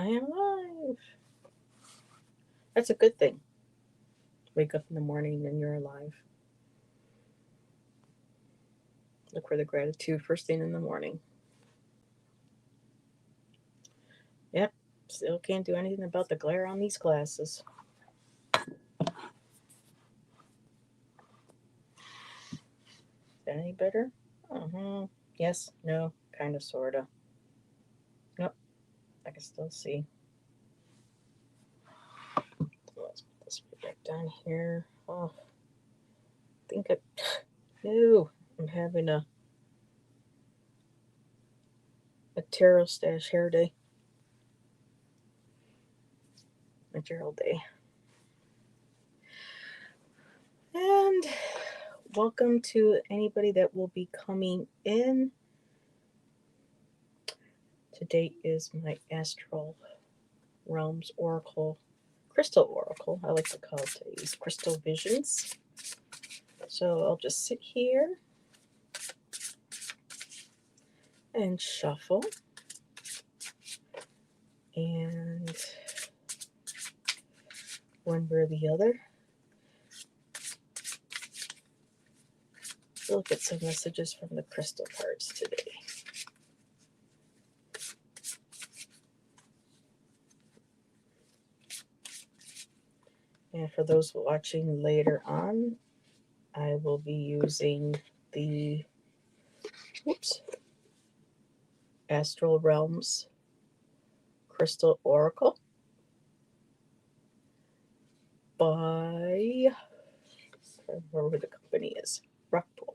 I am alive. That's a good thing. Wake up in the morning and you're alive. Look for the gratitude first thing in the morning. Yep, still can't do anything about the glare on these glasses. Is that any better? Uh-huh. Yes, no, kind of, sort of. Nope, I can still see. Let's put this back down here. Oh, I think I... No, I'm having a tarot stash hair day. A Gerald day. And welcome to anybody that will be coming in. Today is my Astral Realms Oracle, Crystal Oracle. I like to call it today's Crystal Visions. So I'll just sit here and shuffle. And one way or the other, we'll get some messages from the crystal cards today. And for those watching later on, I will be using the Astral Realms Crystal Oracle by, I don't remember who the company is, Rockpool.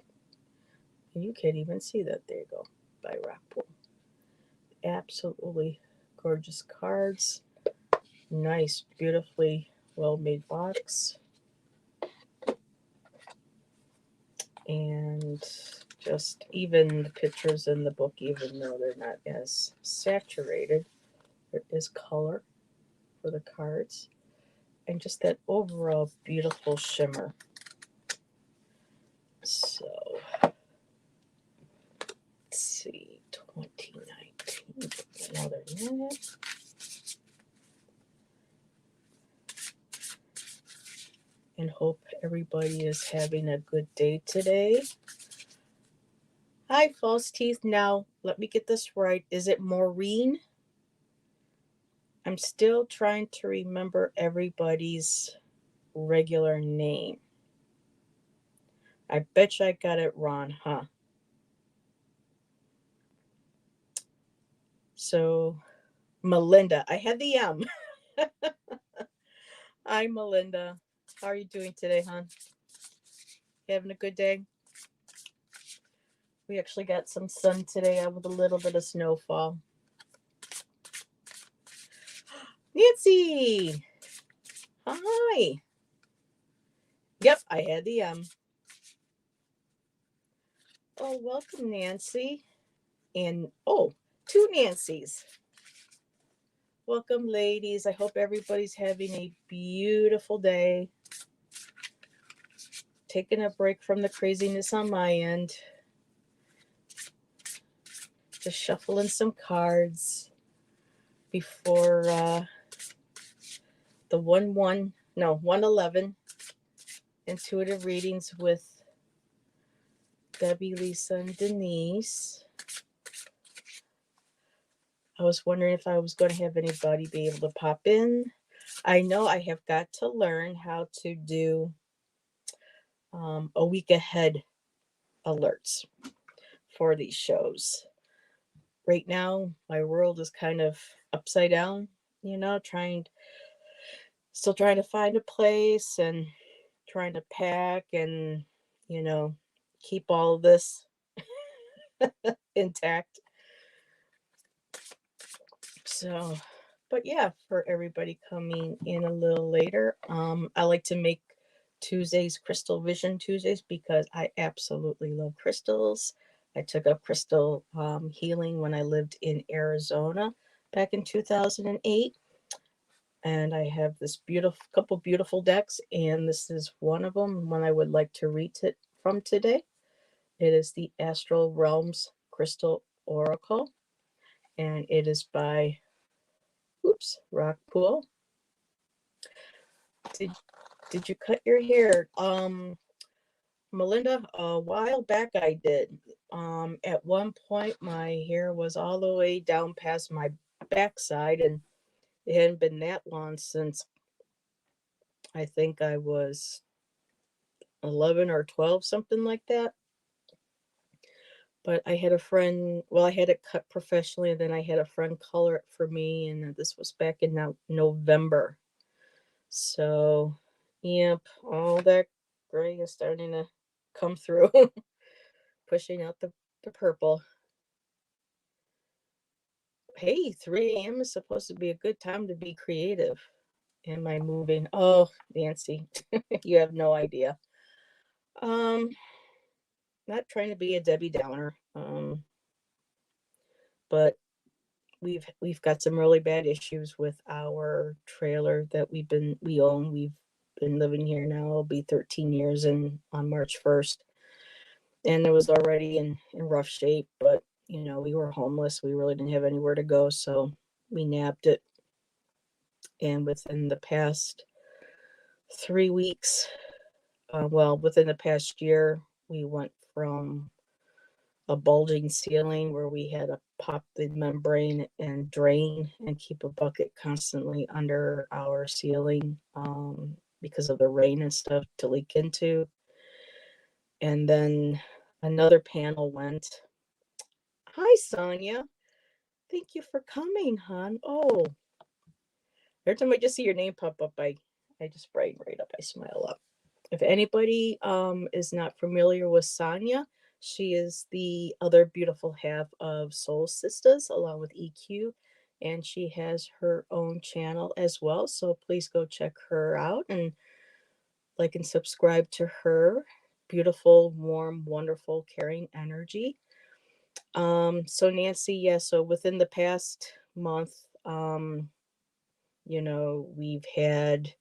And you can't even see that. There you go, by Rockpool. Absolutely gorgeous cards. Nice, beautifully well-made box. And just even the pictures in the book, even though they're not as saturated, there is color for the cards. And just that overall beautiful shimmer. So, let's see, 2019, another minute. And hope everybody is having a good day today. Hi, false teeth. Now, let me get this right. Is it Maureen? I'm still trying to remember everybody's regular name. I bet you I got it wrong, huh? So, Melinda. I had the M. Hi, Melinda. How are you doing today, hon? You having a good day? We actually got some sun today with a little bit of snowfall. Nancy! Hi! Yep, I had the M. Oh, welcome, Nancy. And, two Nancys. Welcome, ladies. I hope everybody's having a beautiful day. Taking a break from the craziness on my end. Just shuffling some cards before the 111 intuitive readings with Debbie, Lisa, and Denise. I was wondering if I was going to have anybody be able to pop in. I know I have got to learn how to do a week ahead alerts for these shows. Right now, my world is kind of upside down, still trying to find a place and trying to pack and, keep all of this intact. So, but yeah, for everybody coming in a little later, I like to make Tuesdays Crystal Vision Tuesdays because I absolutely love crystals. I took up crystal healing when I lived in Arizona back in 2008. And I have this couple beautiful decks, and this is one of them, one I would like to read from today. It is the Astral Realms Crystal Oracle, and it is by Oops, rock pool. Did you cut your hair? Melinda, a while back I did. At one point my hair was all the way down past my backside, and it hadn't been that long since I think I was 11 or 12, something like that. But I had a friend, well, I had it cut professionally, and then I had a friend color it for me, and this was back in November. So, yep, all that gray is starting to come through, pushing out the purple. Hey, 3 a.m. is supposed to be a good time to be creative. Am I moving? Oh, Nancy, you have no idea. Um, not trying to be a Debbie Downer, but we've got some really bad issues with our trailer that we own. We've been living here now. It'll be 13 years and on March 1st. And it was already in rough shape, but we were homeless. We really didn't have anywhere to go, so we nabbed it. And within the past 3 weeks, well, within the past year, we went from a bulging ceiling where we had to pop the membrane and drain and keep a bucket constantly under our ceiling because of the rain and stuff to leak into. And then another panel went. Hi, Sonia. Thank you for coming, hon. Oh, every time I just see your name pop up, I just brighten right up. I smile up. If anybody is not familiar with Sonia, she is the other beautiful half of Soul Sisters along with EQ, and she has her own channel as well. So please go check her out and like and subscribe to her. Beautiful, warm, wonderful, caring energy. So Nancy, yeah, so within the past month, we've had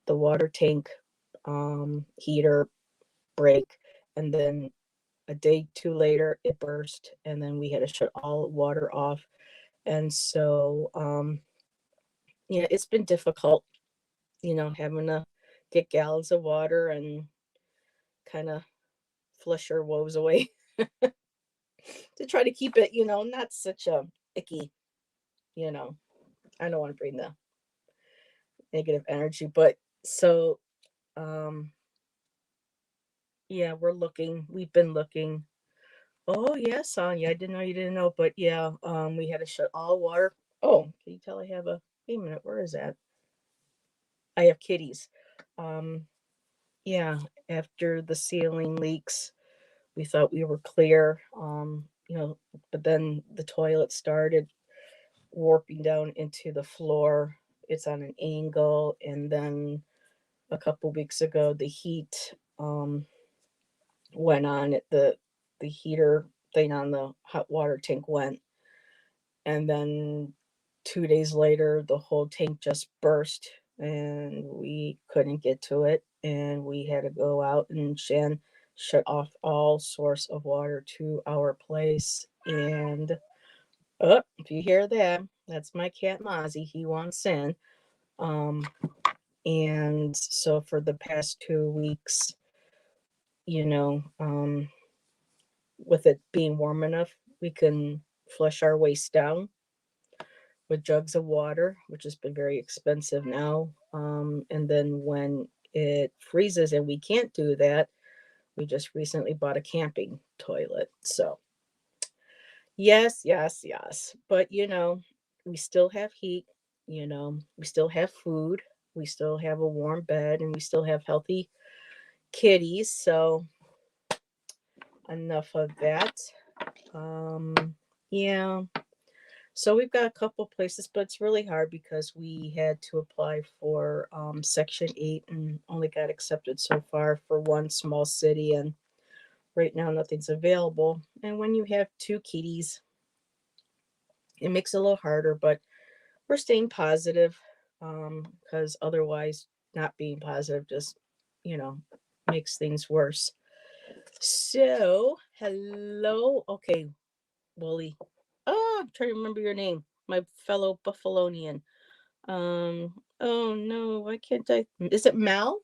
the water tank heater break, and then a day two later it burst, and then we had to shut all water off. And so it's been difficult, having to get gallons of water and kind of flush our woes away to try to keep it, not such a icky, you know I don't want to bring the negative energy, but so um yeah, we've been looking. Oh, yeah, Sonya, I didn't know you didn't know, but yeah, we had to shut all water. Oh, can you tell I have a wait a minute, where is that? I have kitties. Um, yeah, after the ceiling leaks, we thought we were clear. But then the toilet started warping down into the floor. It's on an angle, and then a couple weeks ago the heat went on it. The heater thing on the hot water tank went, and then 2 days later the whole tank just burst and we couldn't get to it, and we had to go out and Shan shut off all source of water to our place. And if you hear that, that's my cat Mozzie. He wants in. And so for the past 2 weeks, you know um with it being warm enough, we can flush our waste down with jugs of water, which has been very expensive now. And then when it freezes and we can't do that, we just recently bought a camping toilet. So, yes, yes, yes. But, we still have heat, we still have food, we still have a warm bed, and we still have healthy kitties. So, enough of that. Yeah. So we've got a couple places, but it's really hard because we had to apply for Section 8 and only got accepted so far for one small city. And right now, nothing's available. And when you have two kitties, it makes it a little harder, but we're staying positive because otherwise, not being positive just, you know, makes things worse. So, hello. Okay, Wooly. Oh, I'm trying to remember your name. my fellow Buffalonian. Oh no, why can't I? Is it Mal?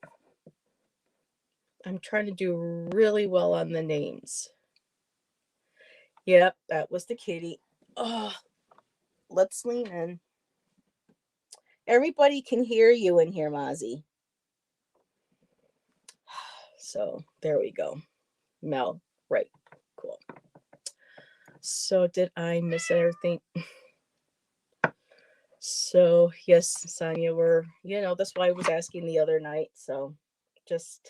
I'm trying to do really well on the names. Yep, that was the kitty. Oh, let's lean in. Everybody can hear you in here, Mozzie. So there we go. Mel, right. Cool. So did I miss everything? So yes, Sonia, that's why I was asking the other night. So just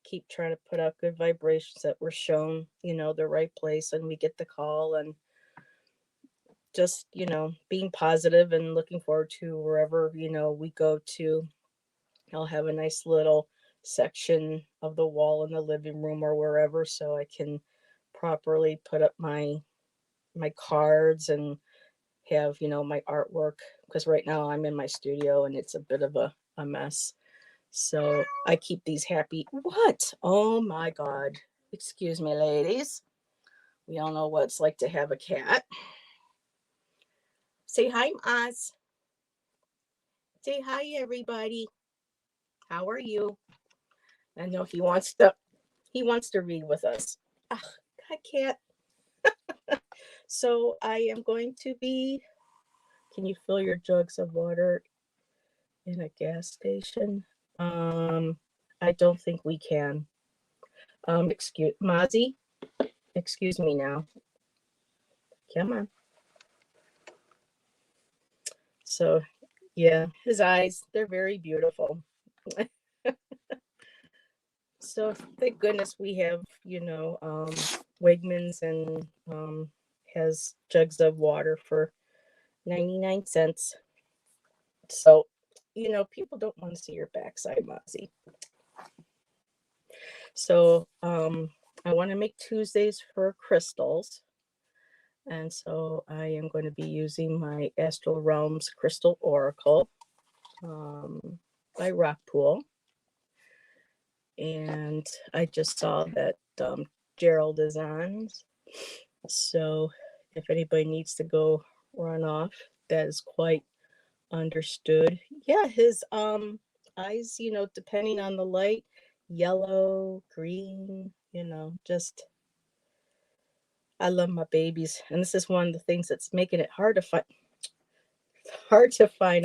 keep trying to put out good vibrations that we're shown, the right place, and we get the call, and just, being positive and looking forward to wherever, we go to. I'll have a nice little section of the wall in the living room or wherever, so I can properly put up my cards and have, my artwork, because right now I'm in my studio and it's a bit of a mess. So I keep these happy. What? Oh my God. Excuse me, ladies. We all know what it's like to have a cat. Say hi, Oz. Say hi, everybody. How are you? I know he wants to read with us. Ah, hi, cat. So I am going to be. Can you fill your jugs of water in a gas station? I don't think we can. Excuse Mozzie. Excuse me now. Come on. So, yeah, his eyes, they're very beautiful. So, thank goodness we have, Wegmans, and has jugs of water for 99 cents. So, people don't want to see your backside, Mozzie. So, I want to make Tuesdays for crystals. And so I am going to be using my Astral Realms Crystal Oracle by Rockpool. And I just saw that Gerald is on. So if anybody needs to go run off, that is quite understood. Yeah, his eyes, depending on the light, yellow, green, just I love my babies. And this is one of the things that's making it hard to find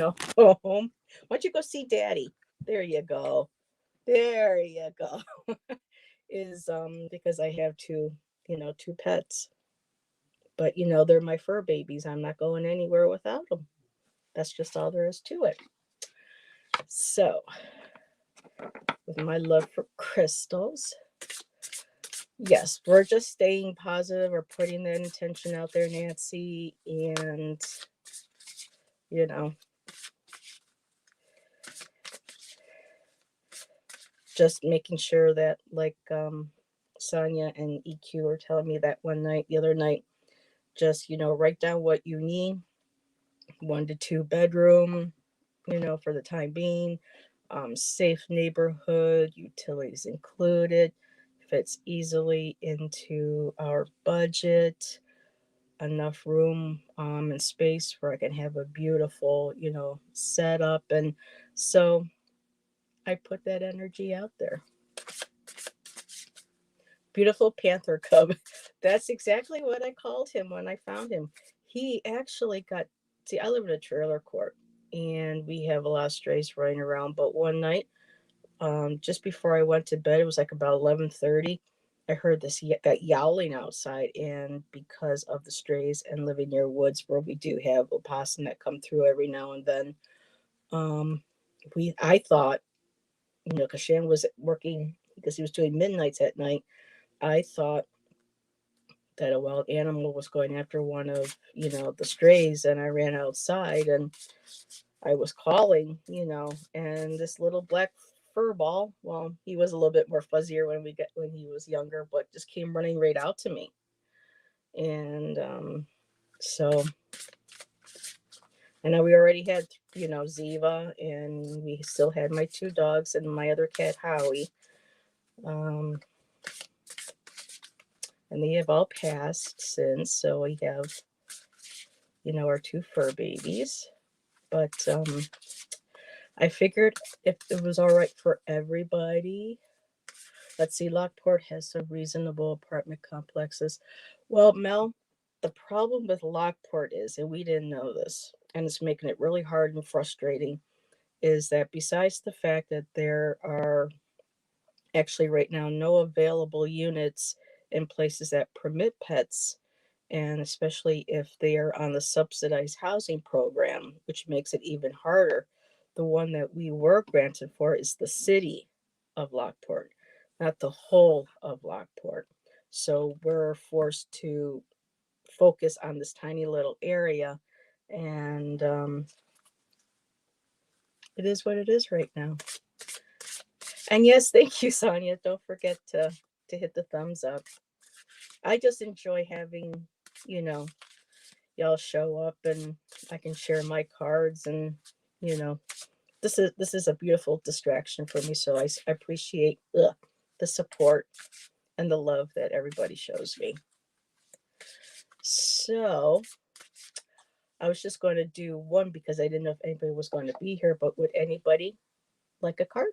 a home. Why don't you go see Daddy? There you go. There you go. Is because I have two pets. But they're my fur babies. I'm not going anywhere without them. That's just all there is to it. So, with my love for crystals, yes, we're just staying positive. We're putting that intention out there, Nancy, and just making sure that, like Sonia and EQ were telling me that the other night, just write down what you need. 1 to 2 bedroom, for the time being. Safe neighborhood, utilities included, fits easily into our budget. Enough room and space where I can have a beautiful, setup. And so I put that energy out there. Beautiful panther cub. That's exactly what I called him when I found him. He actually I live in a trailer court, and we have a lot of strays running around. But one night, just before I went to bed, it was like about 11:30. I heard that yowling outside, and because of the strays and living near woods where we do have opossum that come through every now and then, I thought, because Shan was working because he was doing midnights at night. I thought that a wild animal was going after one of the strays, and I ran outside and I was calling, and this little black fur ball, well, he was a little bit more fuzzier when he was younger, but just came running right out to me. And so I know we already had Ziva, and we still had my 2 dogs and my other cat Howie, and they have all passed since. So we have our two fur babies. But I figured if it was all right for everybody. Let's see, Lockport has some reasonable apartment complexes. Well, Mel, the problem with Lockport is, and we didn't know this, and it's making it really hard and frustrating, is that besides the fact that there are actually right now no available units in places that permit pets, and especially if they are on the subsidized housing program, which makes it even harder. The one that we were granted for is the city of Lockport, not the whole of Lockport. So we're forced to focus on this tiny little area, and it is what it is right now. And yes, thank you, Sonia. Don't forget to hit the thumbs up. I just enjoy having, you know, y'all show up and I can share my cards, and you know this is a beautiful distraction for me, so I appreciate the support and the love that everybody shows me. So I was just going to do one because I didn't know if anybody was going to be here, but would anybody like a card?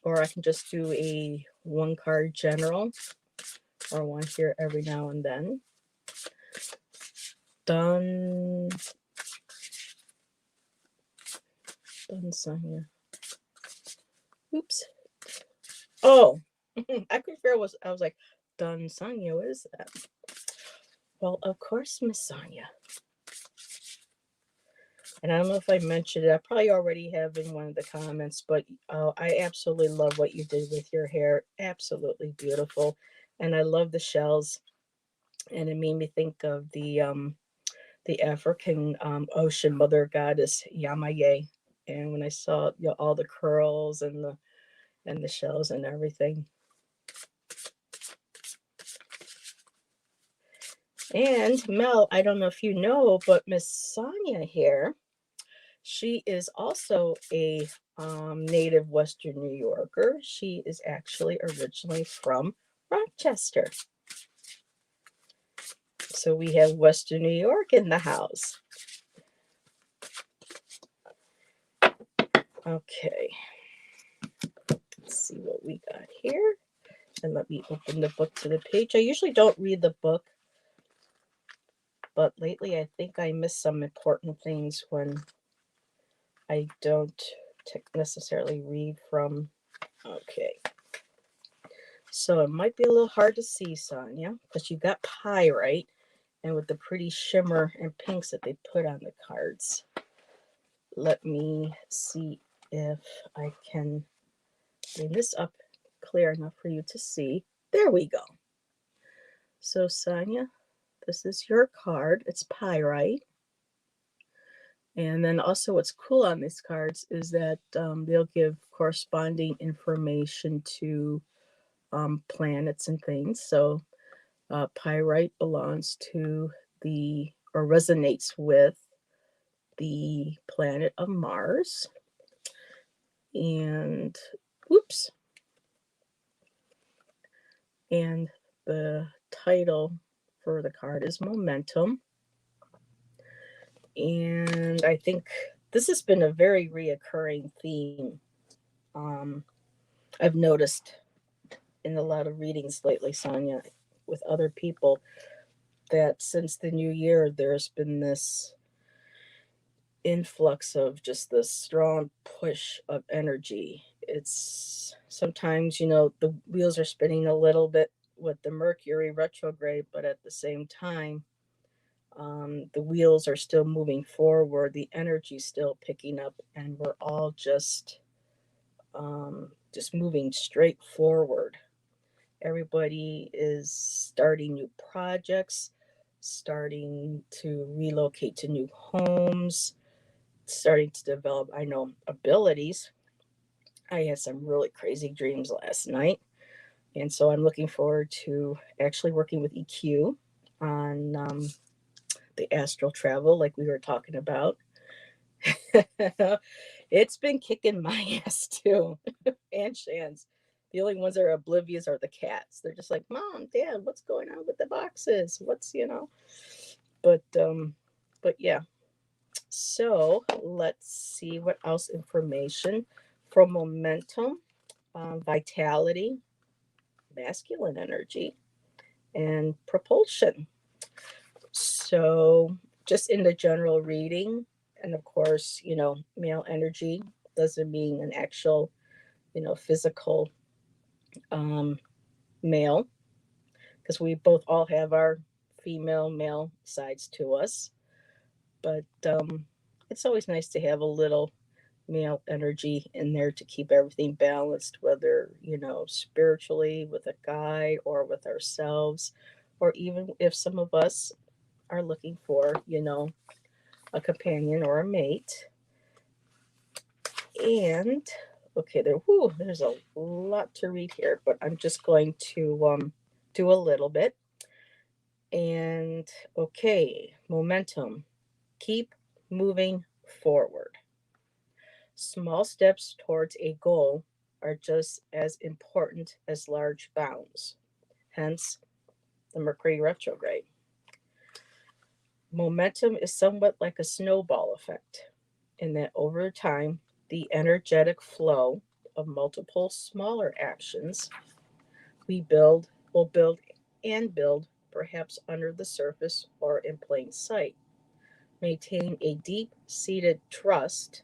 Or I can just do a one card general, or one here every now and then. Done, Sonia. Oops. Oh, I could figure I was like, Done, Sonia. What is that? Well, of course, Miss Sonia. And I don't know if I mentioned it. I probably already have in one of the comments, but I absolutely love what you did with your hair. Absolutely beautiful. And I love the shells. And it made me think of the African ocean mother goddess Yamaye. And when I saw all the curls and the shells and everything. And Mel, I don't know if you know, but Miss Sonia here, she is also a native Western New Yorker. She is actually originally from Rochester. So we have Western New York in the house. Okay. Let's see what we got here. And let me open the book to the page. I usually don't read the book, but lately I think I miss some important things when I don't necessarily read from. Okay. So it might be a little hard to see, Sonia, because you got pyrite, and with the pretty shimmer and pinks that they put on the cards. Let me see if I can bring this up clear enough for you to see. There we go. So Sonia, this is your card. It's pyrite. And then also what's cool on these cards is that they'll give corresponding information to planets and things. So pyrite belongs to or resonates with the planet of Mars. And whoops. And the title for the card is Momentum. And I think this has been a very reoccurring theme. I've noticed in a lot of readings lately, Sonia, with other people, that since the new year, there's been this influx of just this strong push of energy. It's sometimes, the wheels are spinning a little bit with the Mercury retrograde, but at the same time, the wheels are still moving forward. The energy's still picking up, and we're all just moving straight forward. Everybody is starting new projects, starting to relocate to new homes, starting to develop, I know, abilities. I had some really crazy dreams last night. And so I'm looking forward to actually working with EQ on the astral travel, like we were talking about. It's been kicking my ass too, and Shan's. The only ones that are oblivious are the cats. They're just like, Mom, Dad, what's going on with the boxes? What's, you know? But yeah. So let's see what else information from momentum, vitality, masculine energy, and propulsion. So just in the general reading, and of course, you know, male energy doesn't mean an actual, you know, physical um, male, because we both all have our female male sides to us. But it's always nice to have a little male energy in there to keep everything balanced, whether, you know, spiritually with a guide or with ourselves, or even if some of us are looking for, you know, a companion or a mate. And okay, there's a lot to read here, but I'm just going to do a little bit. And okay, momentum. Keep moving forward. Small steps towards a goal are just as important as large bounds. Hence, the Mercury retrograde. Momentum is somewhat like a snowball effect, in that over time, the energetic flow of multiple smaller actions we build will build and build, perhaps under the surface or in plain sight. Maintain a deep seated trust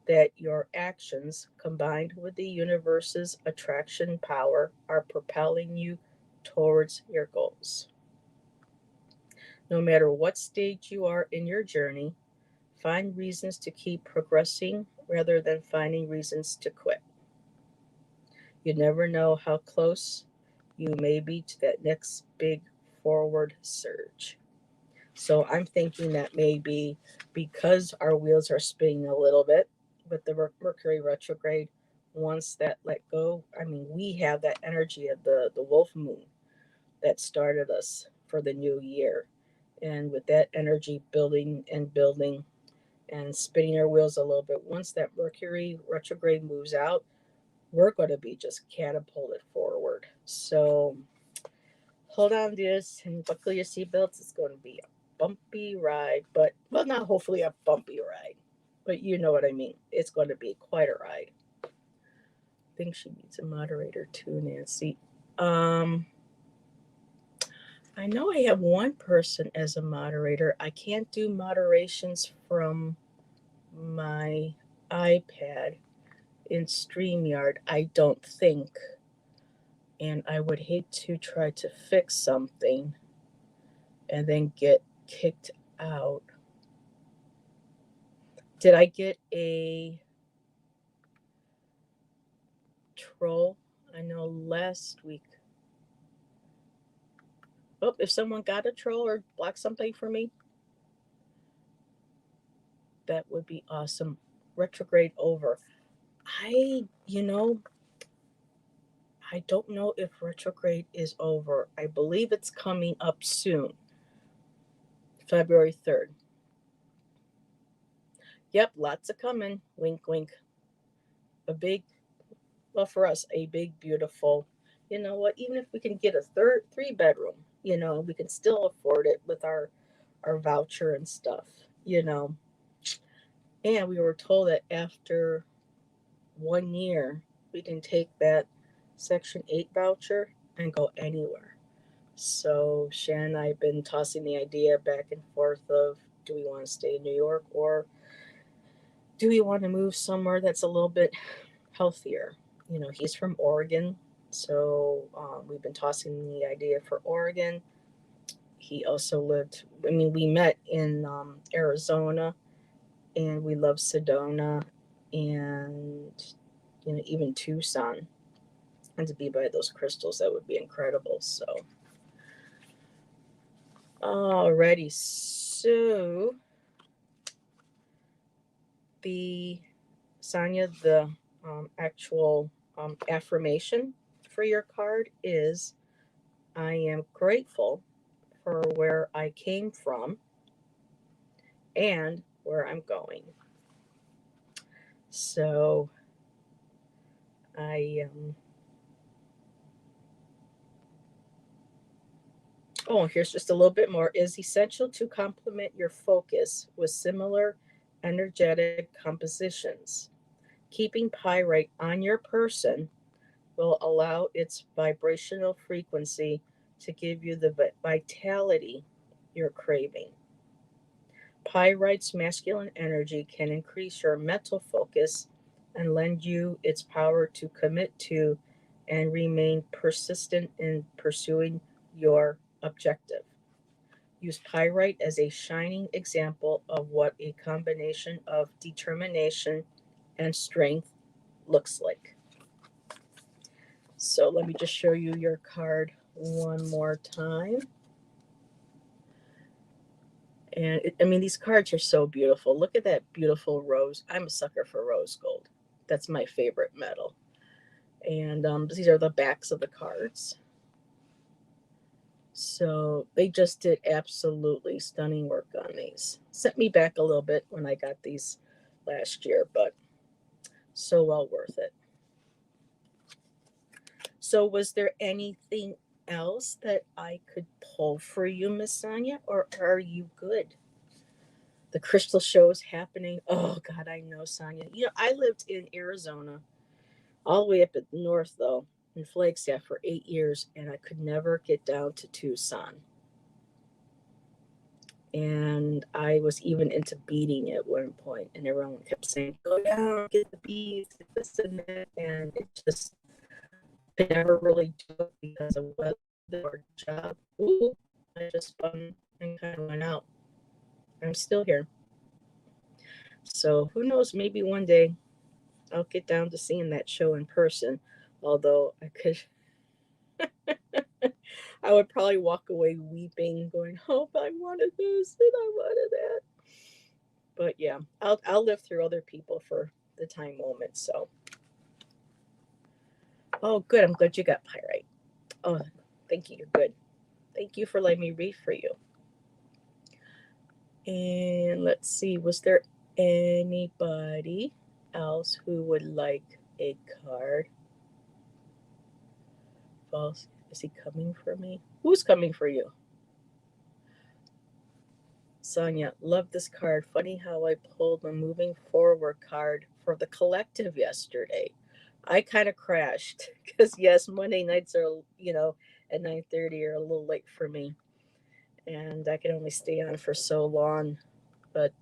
that your actions, combined with the universe's attraction power, are propelling you towards your goals. No matter what stage you are in your journey, find reasons to keep progressing rather than finding reasons to quit. You never know how close you may be to that next big forward surge. So I'm thinking that maybe because our wheels are spinning a little bit with the Mercury retrograde, once that let go, I mean, we have that energy of the wolf moon that started us for the new year. And with that energy building and building and spinning our wheels a little bit, once that Mercury retrograde moves out, we're going to be just catapulted forward. So hold on, dears, and buckle your seatbelts. It's going to be a bumpy ride, but, well, not hopefully a bumpy ride, but you know what I mean. It's going to be quite a ride. I think she needs a moderator too, Nancy. Um, I know I have one person as a moderator. I can't do moderations from my iPad in StreamYard, I don't think. And I would hate to try to fix something and then get kicked out. Did I get a troll? I know last week. Oh, if someone got a troll or blocked something for me, that would be awesome. Retrograde over. You know, I don't know if retrograde is over. I believe it's coming up soon, February 3rd. Yep, lots of coming. Wink, wink. A big, well, for us, a big, beautiful, you know what, even if we can get a three bedroom, you know, we can still afford it with our voucher and stuff, you know. And we were told that after 1 year, we can take that Section 8 voucher and go anywhere. So Shannon and I have been tossing the idea back and forth of, do we want to stay in New York, or do we want to move somewhere that's a little bit healthier? You know, he's from Oregon, so we've been tossing the idea for Oregon. He also lived, I mean, we met in Arizona, and we love Sedona, and, you know, even Tucson. And to be by those crystals, that would be incredible. So, alrighty. So, the Sonia, the actual affirmation for your card is, I am grateful for where I came from and where I'm going. So I Oh, here's just a little bit more. Is essential to complement your focus with similar energetic compositions. Keeping pyrite on your person will allow its vibrational frequency to give you the vitality you're craving. Pyrite's masculine energy can increase your mental focus and lend you its power to commit to and remain persistent in pursuing your objective. Use pyrite as a shining example of what a combination of determination and strength looks like. So let me just show you your card one more time. And these cards are so beautiful. Look at that beautiful rose. I'm a sucker for rose gold. That's my favorite metal. And these are the backs of the cards. So they just did absolutely stunning work on these. Sent me back a little bit when I got these last year, but so well worth it. So was there anything else that I could pull for you, Miss Sonia, or are you good? The crystal show is happening. Oh God, I know, Sonia. I lived in Arizona, all the way up at the north though, in Flagstaff for 8 years, and I could never get down to Tucson. And I was even into beading at one point, and everyone kept saying, "Go down, get the beads, get this and that," and it just could never really do it because of weather or job. Ooh, I just spun and kind of went out. I'm still here. So who knows? Maybe one day I'll get down to seeing that show in person. Although I could, I would probably walk away weeping, going, "Oh, I wanted this and I wanted that." But yeah, I'll live through other people for the time moment. So, oh, good. I'm glad you got pyrite. Oh, thank you. You're good. Thank you for letting me read for you. And let's see, was there anybody else who would like a card? False. Is he coming for me? Who's coming for you? Sonia, love this card. Funny how I pulled the moving forward card for the collective yesterday. I kind of crashed because yes, Monday nights are, at 9:30 are a little late for me, and I can only stay on for so long. But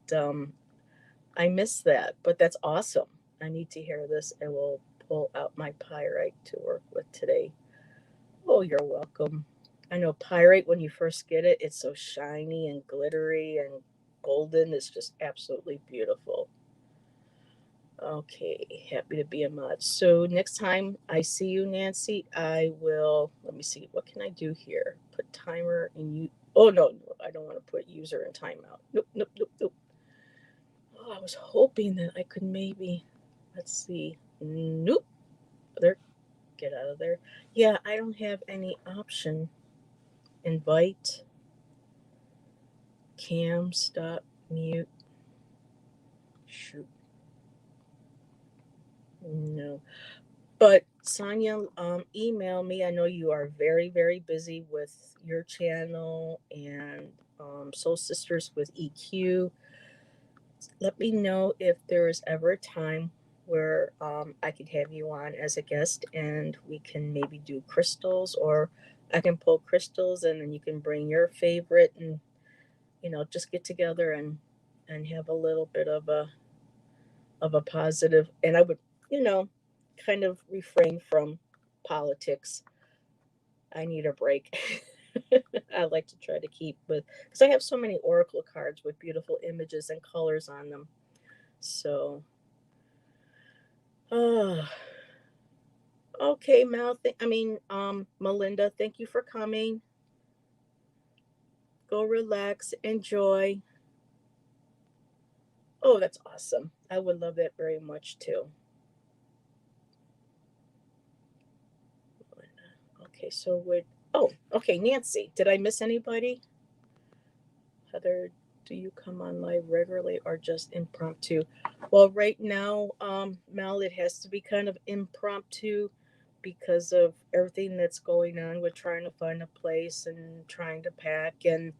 I missed that. But that's awesome. I need to hear this, and we'll pull out my pyrite to work with today. Oh, you're welcome. I know pyrite, when you first get it, it's so shiny and glittery and golden. It's just absolutely beautiful. Okay, happy to be a mod. So next time I see you, Nancy, I will, let me see, what can I do here? Put timer and you, oh no, I don't want to put user in timeout. Nope, nope, nope, nope. Oh, I was hoping that I could maybe, let's see, nope, there, get out of there. Yeah, I don't have any option. Invite, cam, stop, mute, shoot. No. But Sonia, email me. I know you are very, very busy with your channel and Soul Sisters with EQ. Let me know if there is ever a time where I could have you on as a guest and we can maybe do crystals, or I can pull crystals and then you can bring your favorite and just get together and have a little bit of a positive. And I would, you know, kind of refrain from politics. I need a break. I like to try to keep with, because I have so many oracle cards with beautiful images and colors on them. So, oh, okay, Mal. Melinda, thank you for coming. Go relax, enjoy. Oh, that's awesome. I would love that very much too. Okay, so would, oh, okay, Nancy. Did I miss anybody? Heather, Do you come on live regularly or just impromptu? Well, right now, Mel, it has to be kind of impromptu because of everything that's going on with trying to find a place and trying to pack. And,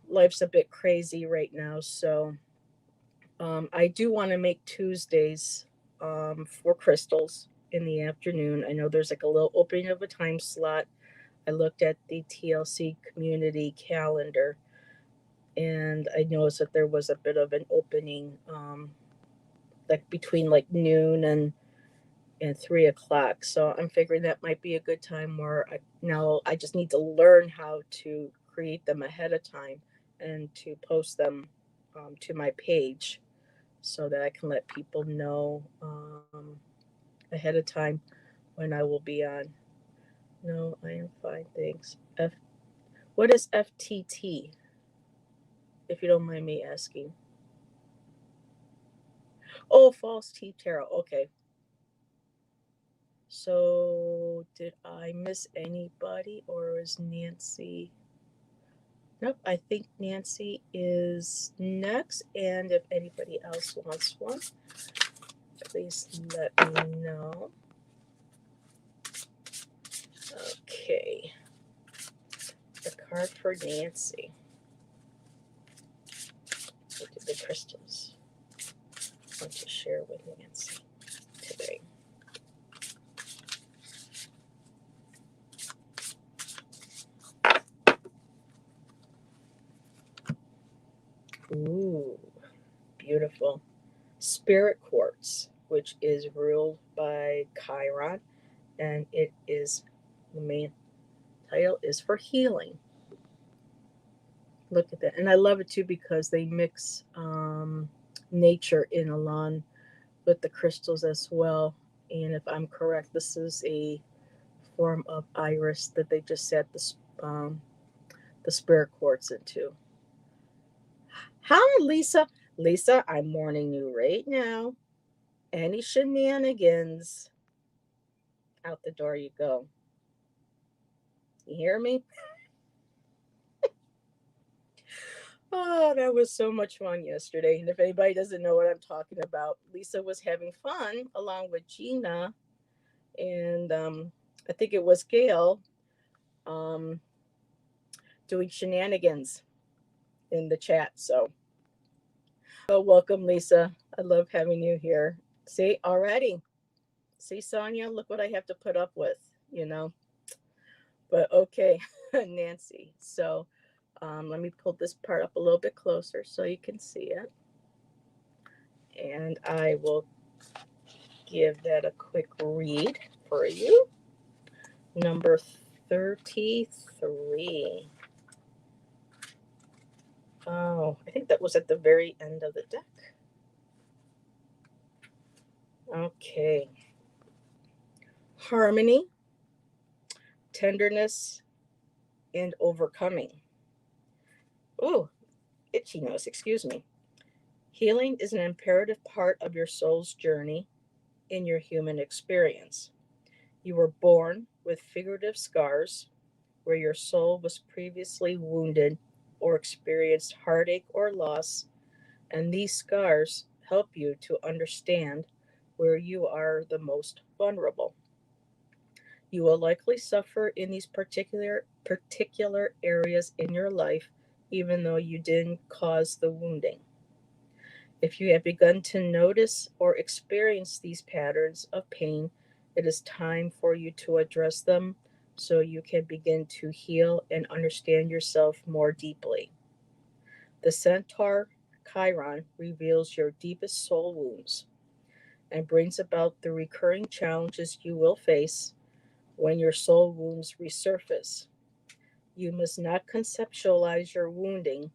life's a bit crazy right now. So I do want to make Tuesdays for crystals in the afternoon. I know there's like a little opening of a time slot. I looked at the TLC community calendar and I noticed that there was a bit of an opening, like between like noon and 3 o'clock. So I'm figuring that might be a good time where I just need to learn how to create them ahead of time and to post them to my page so that I can let people know ahead of time when I will be on. No, I am fine, thanks. What is FTT? If you don't mind me asking. Oh, false T tarot. Okay. So, did I miss anybody or is Nancy? Nope, I think Nancy is next. And if anybody else wants one, please let me know. Okay. The card for Nancy. What did the crystals want to share with Nancy today? Ooh, beautiful. Spirit Quartz, which is ruled by Chiron, and it is the main title is for healing. Look at that. And I love it too because they mix nature in along with the crystals as well. And if I'm correct, this is a form of iris that they just set the spirit quartz into. Hi, Lisa. Lisa, I'm warning you right now. Any shenanigans, out the door you go. You hear me? Oh, that was so much fun yesterday. And if anybody doesn't know what I'm talking about, Lisa was having fun along with Gina and I think it was Gail um, doing shenanigans in the chat. So, welcome, Lisa. I love having you here. See, already. See, Sonia, look what I have to put up with, you know. But okay, Nancy. So, let me pull this part up a little bit closer so you can see it. And I will give that a quick read for you. Number 33. Oh, I think that was at the very end of the deck. Okay. Harmony, tenderness, and overcoming. Ooh, itchy nose, excuse me. Healing is an imperative part of your soul's journey in your human experience. You were born with figurative scars where your soul was previously wounded or experienced heartache or loss, and these scars help you to understand where you are the most vulnerable. You will likely suffer in these particular areas in your life, even though you didn't cause the wounding. If you have begun to notice or experience these patterns of pain, it is time for you to address them so you can begin to heal and understand yourself more deeply. The Centaur Chiron reveals your deepest soul wounds and brings about the recurring challenges you will face when your soul wounds resurface. You must not conceptualize your wounding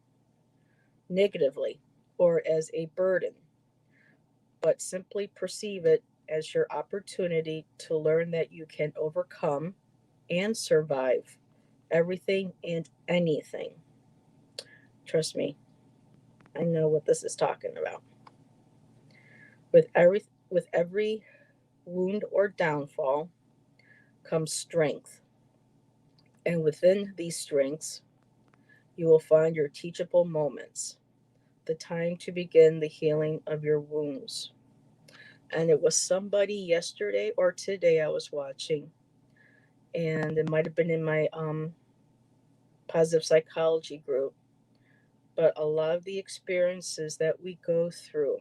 negatively or as a burden, but simply perceive it as your opportunity to learn that you can overcome and survive everything and anything. Trust me, I know what this is talking about. With every wound or downfall comes strength. And within these strengths, You will find your teachable moments, the time to begin the healing of your wounds. And it was somebody yesterday or today I was watching, and it might have been in my positive psychology group, but a lot of the experiences that we go through,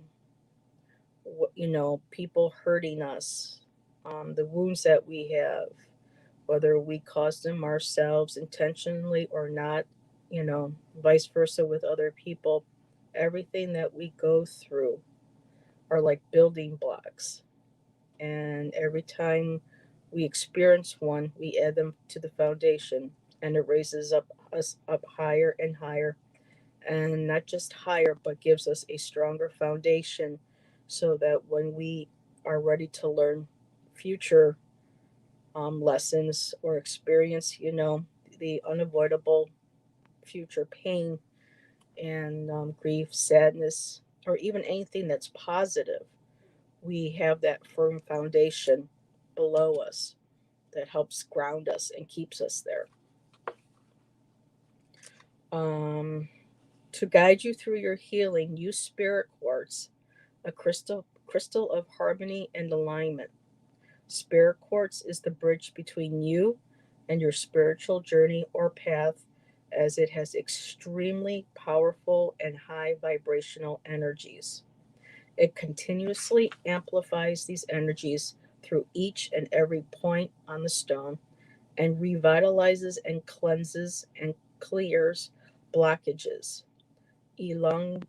people hurting us, the wounds that we have, whether we caused them ourselves intentionally or not, vice versa with other people, everything that we go through are like building blocks. And every time we experience one, we add them to the foundation, and it raises us up higher and higher, and not just higher, but gives us a stronger foundation, so that when we are ready to learn future lessons or experience, the unavoidable future pain and grief, sadness, or even anything that's positive, we have that firm foundation below us that helps ground us and keeps us there. To guide you through your healing, use spirit quartz, a crystal of harmony and alignment. Spirit quartz is the bridge between you and your spiritual journey or path, as it has extremely powerful and high vibrational energies. It continuously amplifies these energies through each and every point on the stone, and revitalizes and cleanses and clears blockages, elong-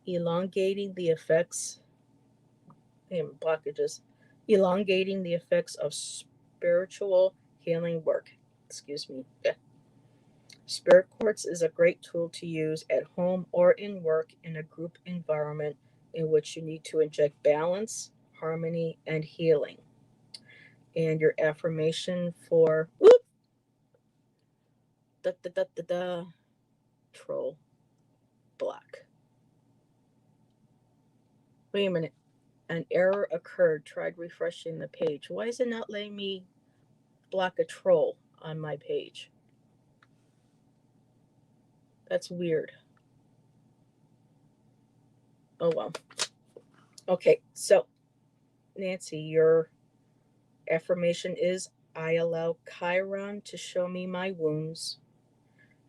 elongating the effects blockages, elongating the effects of spiritual healing work. Excuse me. Yeah. Spirit quartz is a great tool to use at home or in work in a group environment in which you need to inject balance, harmony, and healing. And your affirmation for da da da da da troll block. Wait a minute. An error occurred. Tried refreshing the page. Why is it not letting me block a troll on my page? That's weird. Oh well. Okay, so Nancy, your affirmation is, I allow Chiron to show me my wounds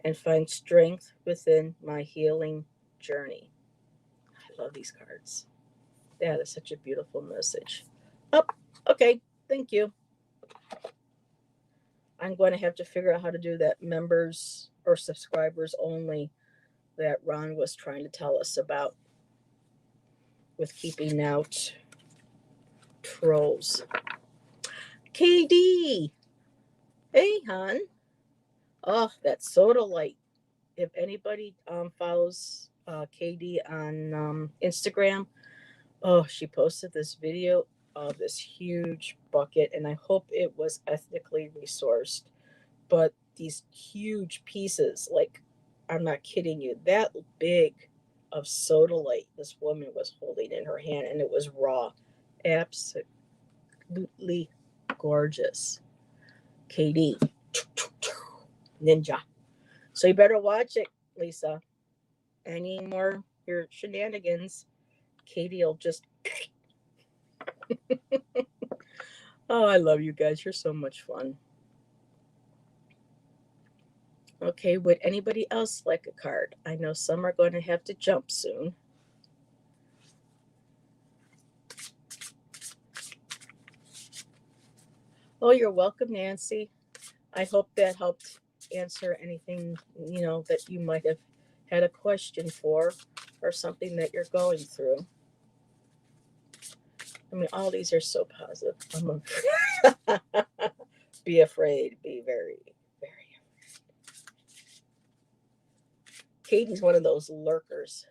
and find strength within my healing journey. I love these cards. That is such a beautiful message. Oh, okay. Thank you. I'm going to have to figure out how to do that members or subscribers only that Ron was trying to tell us about with keeping out trolls. KD. Hey, hon. Oh, that Sodalite. If anybody follows KD on Instagram, oh, she posted this video of this huge bucket, and I hope it was ethnically resourced. But these huge pieces, like, I'm not kidding you, that big of sodalite this woman was holding in her hand, and it was raw. Absolutely gorgeous. KD. Ninja. So you better watch it, Lisa. Any more your shenanigans, Katie will just. Oh, I love you guys. You're so much fun. Okay, would anybody else like a card? I know some are going to have to jump soon. Oh, you're welcome, Nancy. I hope that helped answer anything, that you might have had a question for, or something that you're going through. I mean, all these are so positive. Be afraid. Be very, very afraid. Katie's one of those lurkers.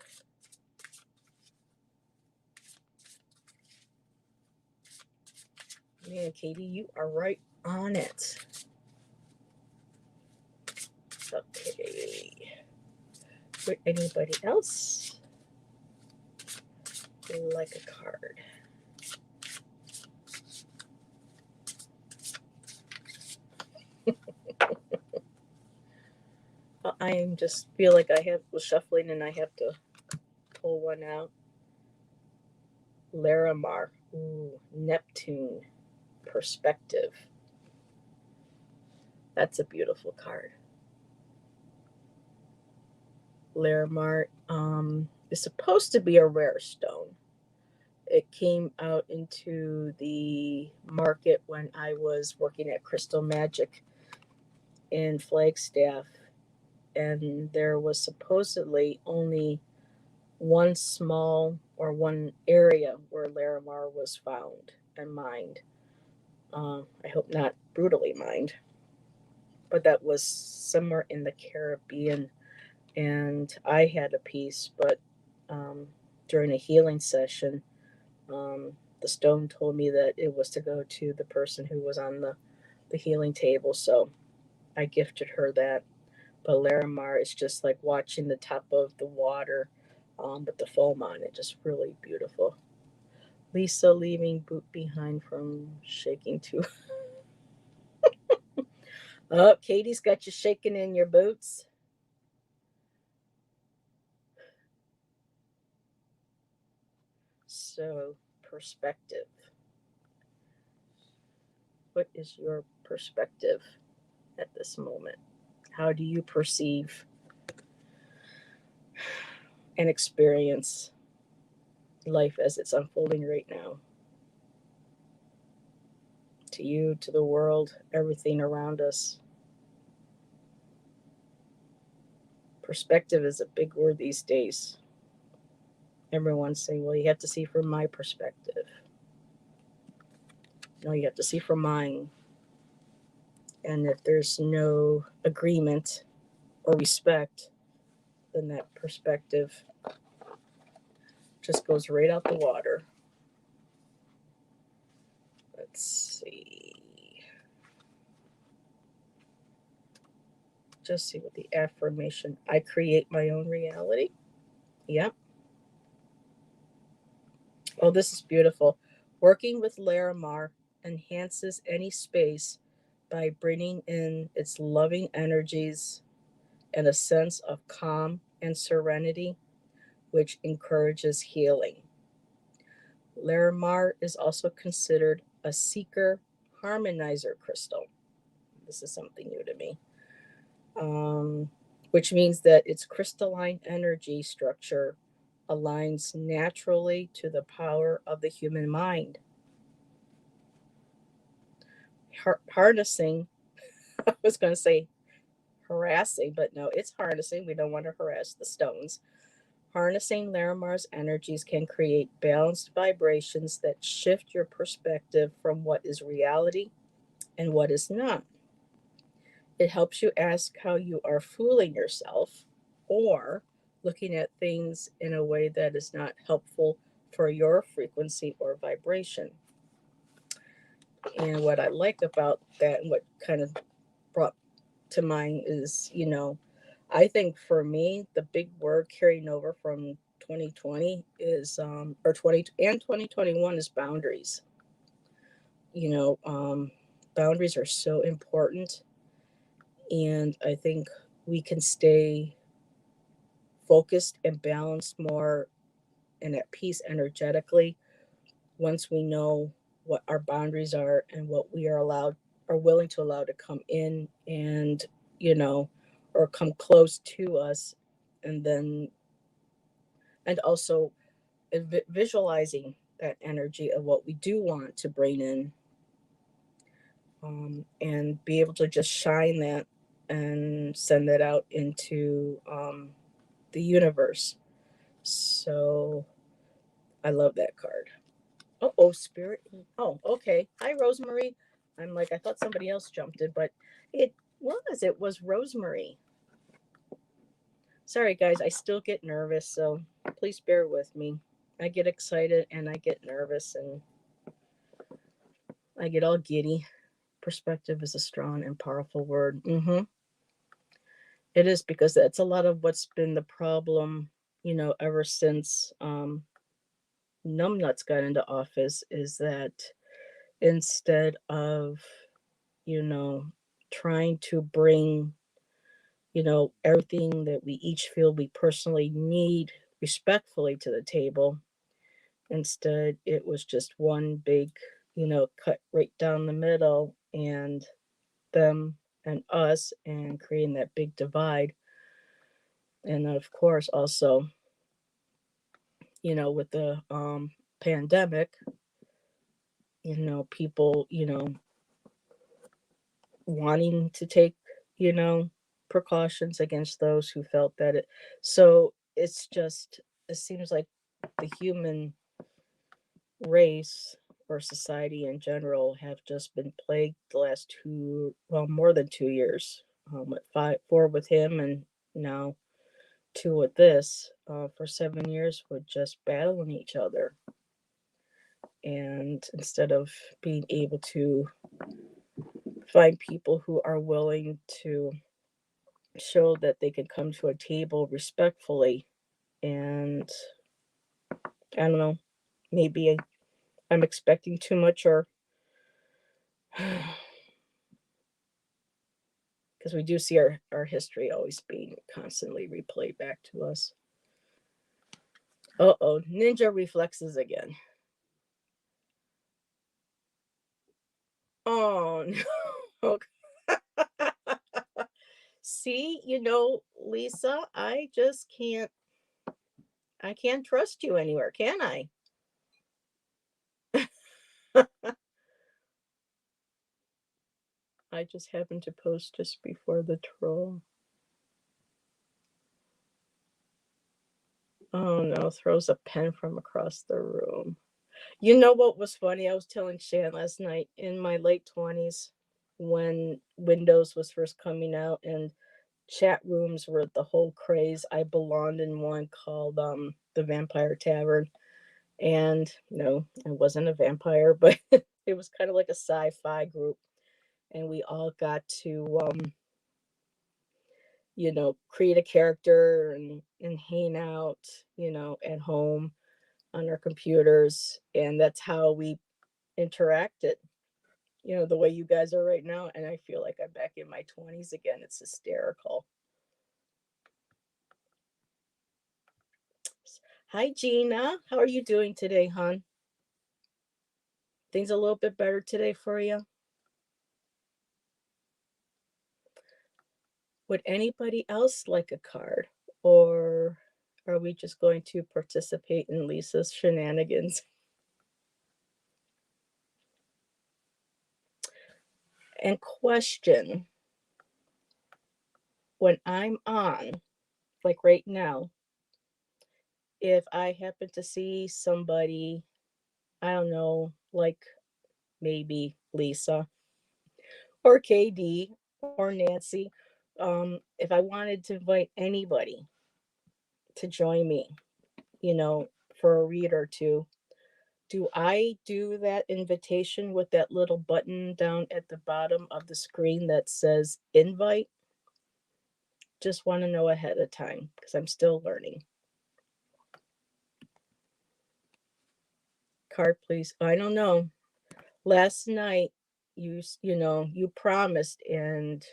Man, Katie, you are right on it. Okay. Would anybody else like a card? I just feel like was shuffling and I have to pull one out. Larimar. Ooh, Neptune. Perspective. That's a beautiful card. Larimar is supposed to be a rare stone. It came out into the market when I was working at Crystal Magic in Flagstaff, and there was supposedly only one area where Larimar was found and mined. I hope not brutally mined, but that was somewhere in the Caribbean. And I had a piece, but during a healing session, the stone told me that it was to go to the person who was on the healing table. So I gifted her that. But Larimar is just like watching the top of the water with the foam on it. Just really beautiful. Lisa leaving boot behind from shaking too. Oh, Katie's got you shaking in your boots. So, perspective. What is your perspective at this moment? How do you perceive and experience life as it's unfolding right now? To you, to the world, everything around us. Perspective is a big word these days. Everyone's saying, well, you have to see from my perspective. No, you have to see from mine. And if there's no agreement or respect, then that perspective just goes right out the water. Let's see. Just see what the affirmation. I create my own reality. Yep. Oh, this is beautiful. Working with Larimar enhances any space by bringing in its loving energies and a sense of calm and serenity, which encourages healing. Larimar is also considered a seeker harmonizer crystal. This is something new to me. Which means that its crystalline energy structure aligns naturally to the power of the human mind. Harnessing, I was going to say harassing, but no, it's harnessing. We don't want to harass the stones. Harnessing Larimar's energies can create balanced vibrations that shift your perspective from what is reality and what is not. It helps you ask how you are fooling yourself or looking at things in a way that is not helpful for your frequency or vibration. And what I like about that and what kind of brought to mind is, I think for me, the big word carrying over from 2020 is, or 2021 is boundaries. Boundaries are so important. And I think we can stay focused and balanced more and at peace energetically once we know what our boundaries are and what we are willing to allow to come in and, or come close to us. And then, and also visualizing that energy of what we do want to bring in, and be able to just shine that and send that out into the universe. So I love that card. Oh, Spirit. Oh, okay. Hi, Rosemary. I'm like, I thought somebody else jumped in, but it was Rosemary. Sorry, guys. I still get nervous, so please bear with me. I get excited and I get nervous and I get all giddy. Perspective is a strong and powerful word. It is, because that's a lot of what's been the problem, ever since Numbnuts got into office, is that instead of, trying to bring everything that we each feel we personally need respectfully to the table. Instead, it was just one big, cut right down the middle, and them and us, and creating that big divide. And of course, also, with the pandemic, people, wanting to take, you know, precautions against those who felt that it. So it seems like the human race or society in general have just been plagued the last more than 2 years. With four with him, and now two with this, for 7 years, with just battling each other. And instead of being able to find people who are willing to show that they can come to a table respectfully, and I don't know, maybe I'm expecting too much, or because we do see our history always being constantly replayed back to us. Ninja reflexes again. Oh no. See, Lisa, I can't trust you anywhere, can I? I just happened to post just before the troll. Oh no, throws a pen from across the room. You know what was funny? I was telling Shan last night, in my late 20s, when Windows was first coming out and chat rooms were the whole craze. I belonged in one called the Vampire Tavern. And no, I wasn't a vampire, but it was kind of like a sci-fi group. And we all got to create a character, and hang out, at home on our computers. And that's how we interacted, the way you guys are right now. And I feel like I'm back in my 20s again. It's hysterical. Hi, Gina. How are you doing today, hon? Things a little bit better today for you? Would anybody else like a card? Or are we just going to participate in Lisa's shenanigans? And question, when I'm on, like right now, if I happen to see somebody, I don't know, like maybe Lisa or KD or Nancy, if I wanted to invite anybody to join me, for a read or two, do I do that invitation with that little button down at the bottom of the screen that says invite? Just want to know ahead of time, because I'm still learning. Card, please. I don't know. Last night, you promised, and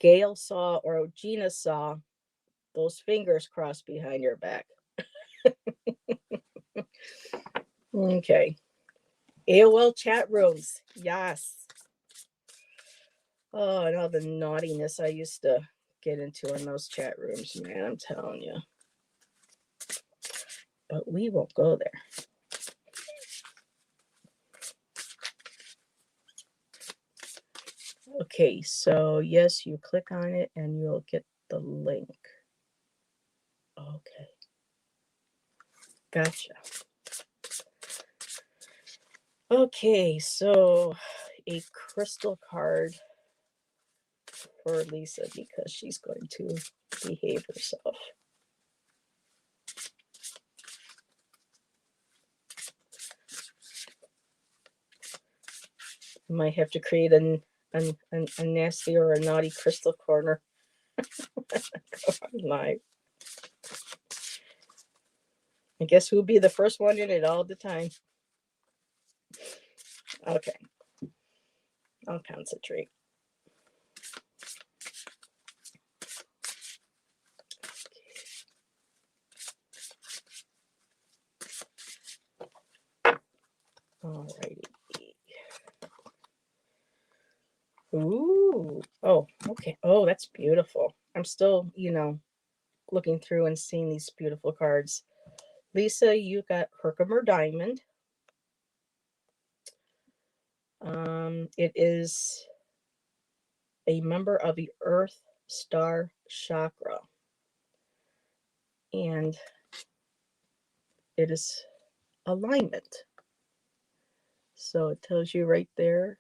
Gail saw, or Gina saw, those fingers crossed behind your back. Okay. AOL chat rooms. Yes. Oh, and all the naughtiness I used to get into in those chat rooms, man, I'm telling you. But we won't go there. Okay, so yes, you click on it and you'll get the link. Okay. Gotcha. Okay, so a crystal card for Lisa, because she's going to behave herself. Might have to create a nasty or a naughty crystal corner. Live. I guess who'll be the first one in it all the time? Okay. I'll concentrate. Okay. Oh, that's beautiful. I'm still, looking through and seeing these beautiful cards. Lisa, you got Herkimer Diamond. It is a member of the Earth Star Chakra. And it is alignment. So it tells you right there,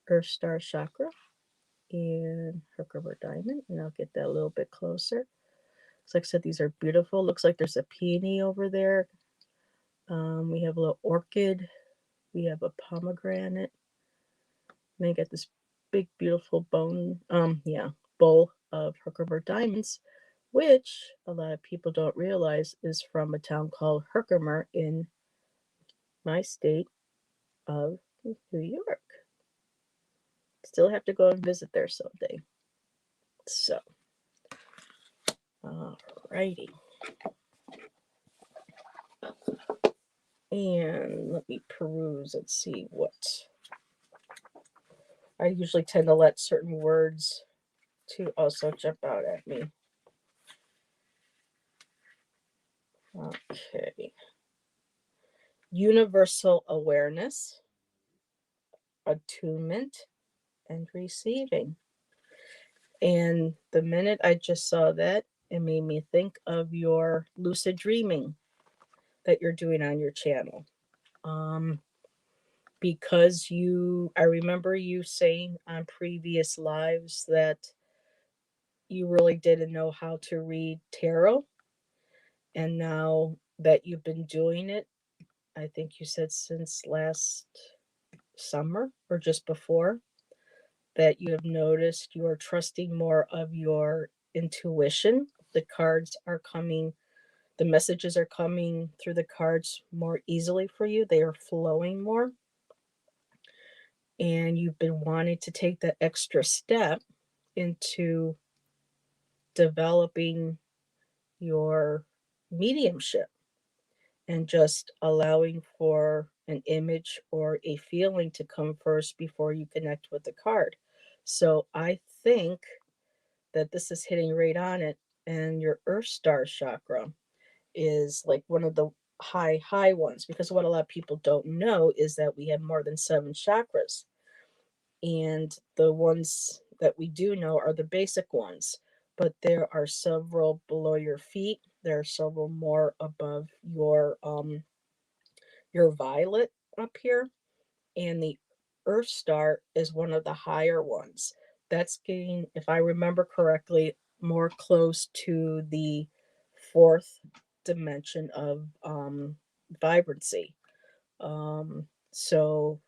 Earth Star Chakra and Herkimer Diamond. And I'll get that a little bit closer. So like I said, these are beautiful. Looks like there's a peony over there. We have a little orchid. We have a pomegranate. And I got this big, beautiful bowl of Herkimer Diamonds, which a lot of people don't realize is from a town called Herkimer in my state of New York. Still have to go and visit there someday. So, alrighty. And let me peruse and see what. I usually tend to let certain words to also jump out at me. Okay. Universal awareness, attunement, and receiving. And the minute I just saw that, it made me think of your lucid dreaming that you're doing on your channel. Because I remember you saying on previous lives that you really didn't know how to read tarot. And now that you've been doing it, I think you said since last summer or just before, that you have noticed you are trusting more of your intuition. The cards are coming, the messages are coming through the cards more easily for you. They are flowing more. And you've been wanting to take that extra step into developing your mediumship and just allowing for an image or a feeling to come first before you connect with the card. So I think that this is hitting right on it. And your Earth Star chakra is like one of the high ones, because what a lot of people don't know is that we have more than 7 chakras. And the ones that we do know are the basic ones, but there are several below your feet. There are several more above your violet up here, and the Earth Star is one of the higher ones. That's getting, if I remember correctly, more close to the 4th dimension of vibrancy. So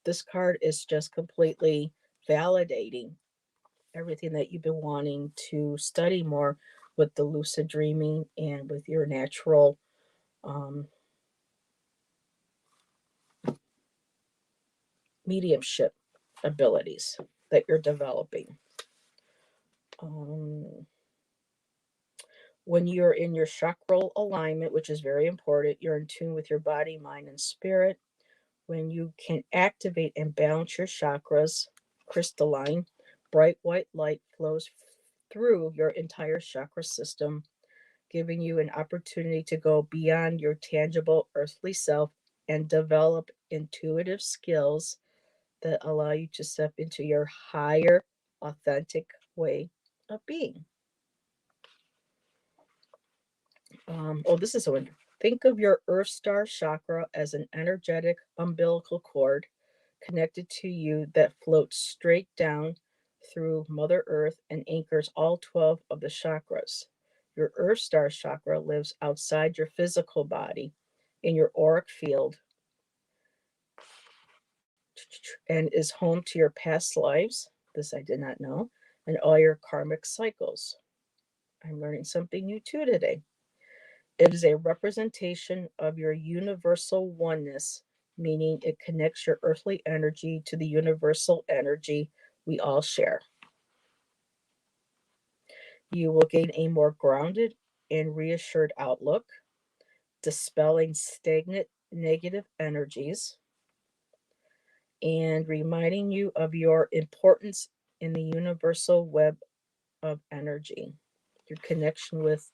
this card is just completely validating everything that you've been wanting to study more with the lucid dreaming and with your natural mediumship abilities that you're developing. When you're in your chakral alignment, which is very important, you're in tune with your body, mind, and spirit. When you can activate and balance your chakras, crystalline, bright white light flows through your entire chakra system, giving you an opportunity to go beyond your tangible earthly self and develop intuitive skills that allow you to step into your higher, authentic way of being. This is one. Think of your Earth Star chakra as an energetic umbilical cord connected to you that floats straight down through Mother Earth and anchors all 12 of the chakras. Your Earth Star chakra lives outside your physical body in your auric field and is home to your past lives. This I did not know. And all your karmic cycles. I'm learning something new too today. It is a representation of your universal oneness, meaning it connects your earthly energy to the universal energy we all share. You will gain a more grounded and reassured outlook, dispelling stagnant negative energies and reminding you of your importance in the universal web of energy. Your connection with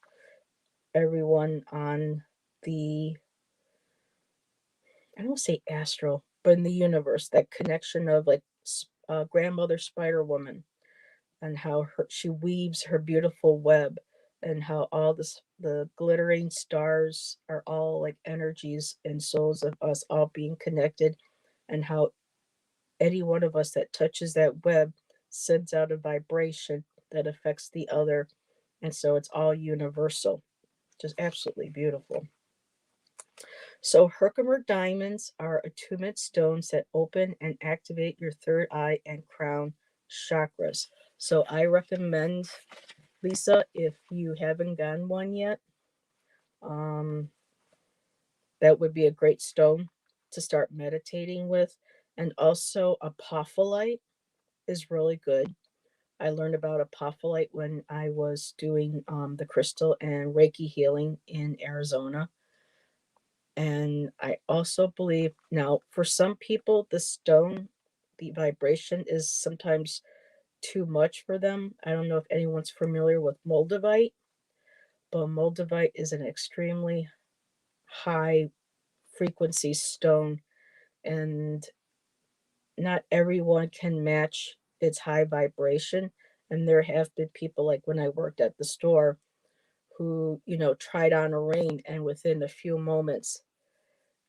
everyone on the, I don't say astral, but in the universe, that connection of like grandmother Spider Woman, and how she weaves her beautiful web, and how all this the glittering stars are all like energies and souls of us all being connected, and how any one of us that touches that web sends out a vibration that affects the other, and so it's all universal. Just absolutely beautiful. So Herkimer diamonds are attunement stones that open and activate your third eye and crown chakras. So I recommend, Lisa, if you haven't gotten one yet, um, that would be a great stone to start meditating with. And also apophyllite is really good. I learned about apophyllite when I was doing the crystal and Reiki healing in Arizona. And I also believe now, for some people, the stone, the vibration is sometimes too much for them. I don't know if anyone's familiar with Moldavite, but Moldavite is an extremely high frequency stone, and not everyone can match its high vibration. And there have been people, like when I worked at the store, who, tried on a ring, and within a few moments,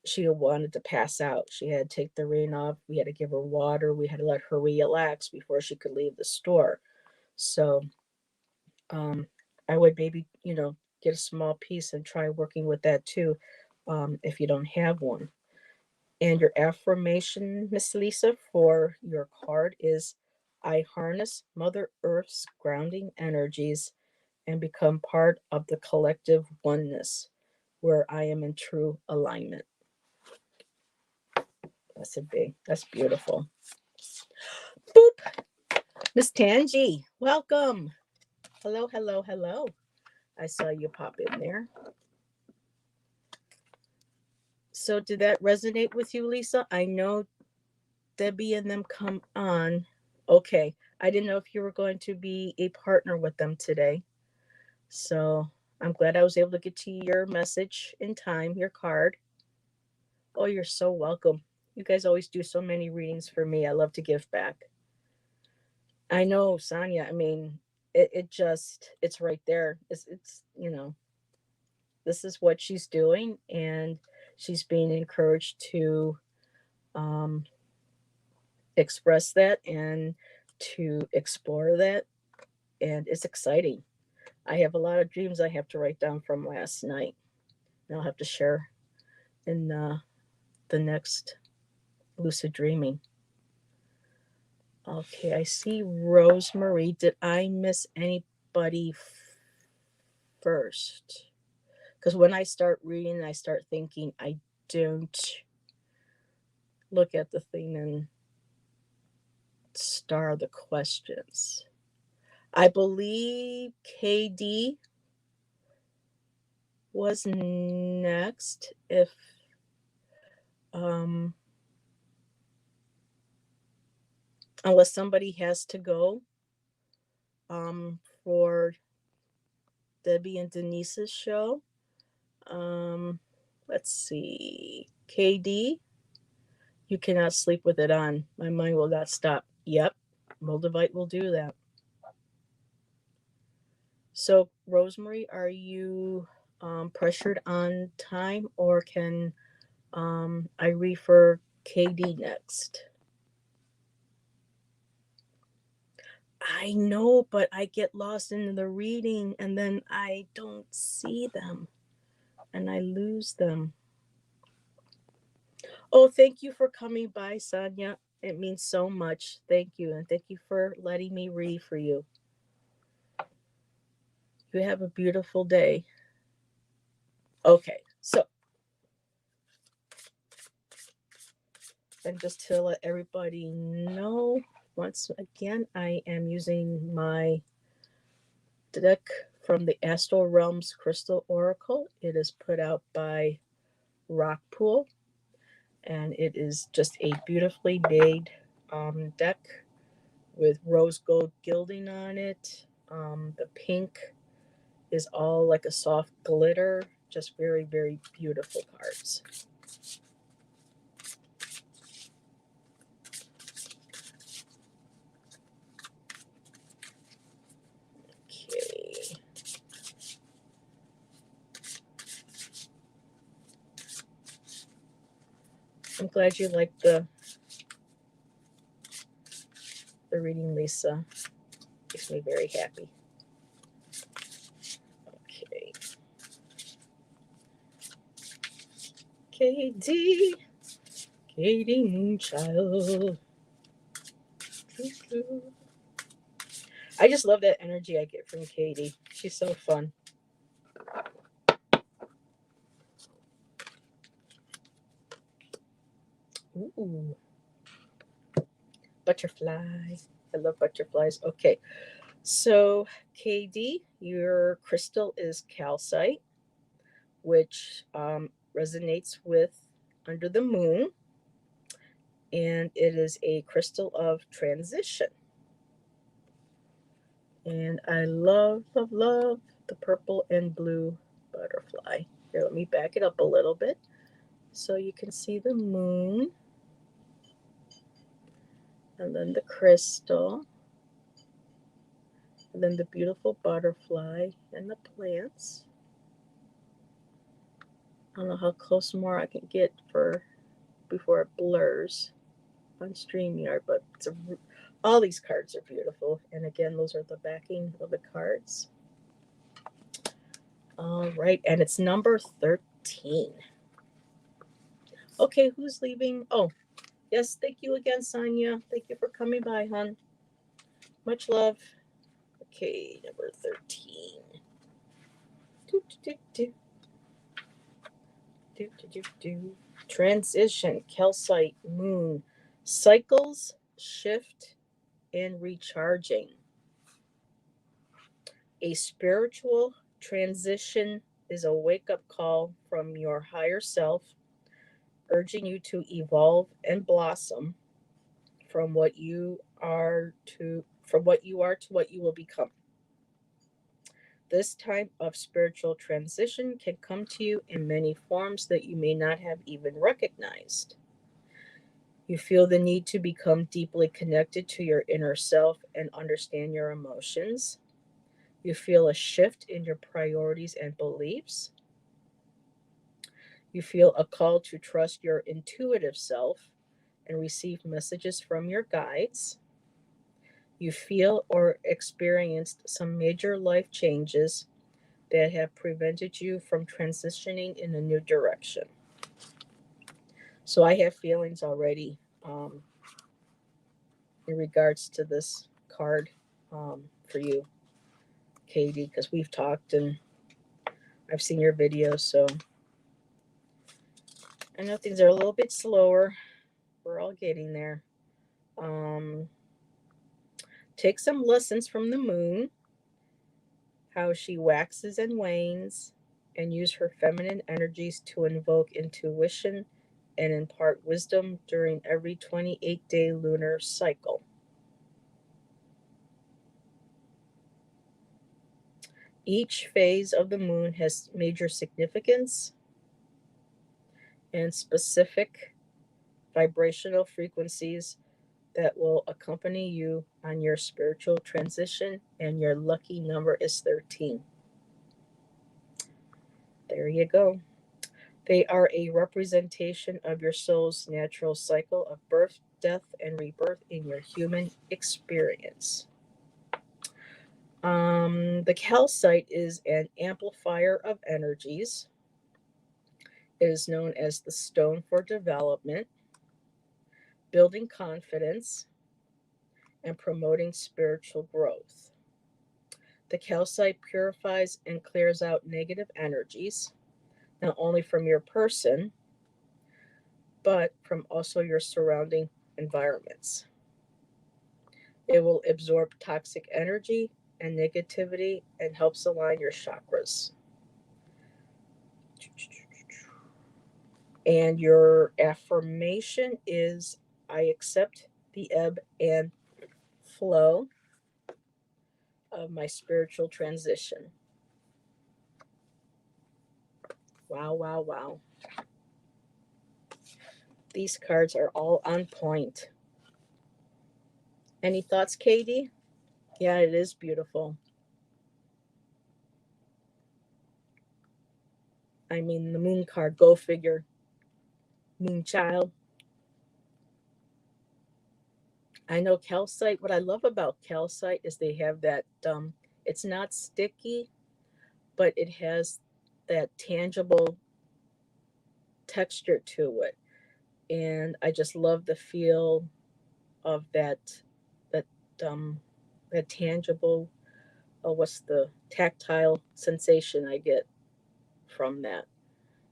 she wanted to pass out. She had to take the ring off. We had to give her water. We had to let her relax before she could leave the store. So um, I would maybe, get a small piece and try working with that too, if you don't have one. And your affirmation, Miss Lisa, for your card is, I harness Mother Earth's grounding energies and become part of the collective oneness where I am in true alignment. That's beautiful. Boop. Miss Tangi, welcome. Hello, hello, hello. I saw you pop in there. So did that resonate with you, Lisa? I know Debbie and them come on. Okay. I didn't know if you were going to be a partner with them today. So I'm glad I was able to get to your message in time, your card. Oh, you're so welcome. You guys always do so many readings for me. I love to give back. I know, Sonia. I mean, it's right there. This is what she's doing, and she's being encouraged to um, express that and to explore that, and it's exciting. I have a lot of dreams I have to write down from last night, and I'll have to share in the next lucid dreaming. Okay, I see Rosemary. Did I miss anybody first? Because when I start reading, I start thinking, I don't look at the thing and star the questions. I believe KD was next. If um unless somebody has to go for Debbie and Denise's show. Let's see. KD, you cannot sleep with it on. My mind will not stop. Yep, Moldavite will do that. So, Rosemary, are you pressured on time, or can I refer KD next? I know, but I get lost in the reading and then I don't see them and I lose them. Oh, thank you for coming by, Sonia. It means so much. Thank you. And thank you for letting me read for you. You have a beautiful day. Okay, so, and just to let everybody know, once again, I am using my deck from the Astral Realms Crystal Oracle. It is put out by Rockpool, and it is just a beautifully made deck with rose gold gilding on it. The pink is all like a soft glitter. Just very, very beautiful cards. Okay. I'm glad you like the reading, Lisa. Makes me very happy. Okay. Katie Moonchild. I just love that energy I get from Katie. She's so fun. Ooh. Butterfly. I love butterflies. Okay. So, KD, your crystal is calcite, which resonates with under the moon, and it is a crystal of transition. And I love, love, love the purple and blue butterfly. Here, let me back it up a little bit so you can see the moon, and then the crystal, and then the beautiful butterfly and the plants. I don't know how close more I can get before it blurs on StreamYard, but all these cards are beautiful. And again, those are the backing of the cards. All right, and it's number 13. Okay, who's leaving? Oh, yes, thank you again, Sonia. Thank you for coming by, hon. Much love. Okay, number 13. Do, do, do, do, do, do, do. Transition, calcite, moon, cycles, shift, and recharging. A spiritual transition is a wake-up call from your higher self, urging you to evolve and blossom from what you are to what you will become. This type of spiritual transition can come to you in many forms that you may not have even recognized. You feel the need to become deeply connected to your inner self and understand your emotions. You feel a shift in your priorities and beliefs. You feel a call to trust your intuitive self and receive messages from your guides. You feel or experienced some major life changes that have prevented you from transitioning in a new direction. So I have feelings already in regards to this card for you, Katie, because we've talked and I've seen your videos. So I know things are a little bit slower. We're all getting there. Take some lessons from the moon, how she waxes and wanes, and use her feminine energies to invoke intuition and impart wisdom during every 28-day lunar cycle. Each phase of the moon has major significance and specific vibrational frequencies that will accompany you on your spiritual transition, and your lucky number is 13. There you go. They are a representation of your soul's natural cycle of birth, death, and rebirth in your human experience. The calcite is an amplifier of energies. It is known as the stone for development, building confidence, and promoting spiritual growth. The calcite purifies and clears out negative energies, not only from your person, but from also your surrounding environments. It will absorb toxic energy and negativity and helps align your chakras. And your affirmation is, I accept the ebb and flow of my spiritual transition. Wow, wow, wow. These cards are all on point. Any thoughts, Katie? Yeah, it is beautiful. I mean, the moon card, go figure. Moon child. I know calcite. What I love about calcite is they have that, it's not sticky, but it has that tangible texture to it. And I just love the feel of that, um, that tangible, what's the tactile sensation I get from that.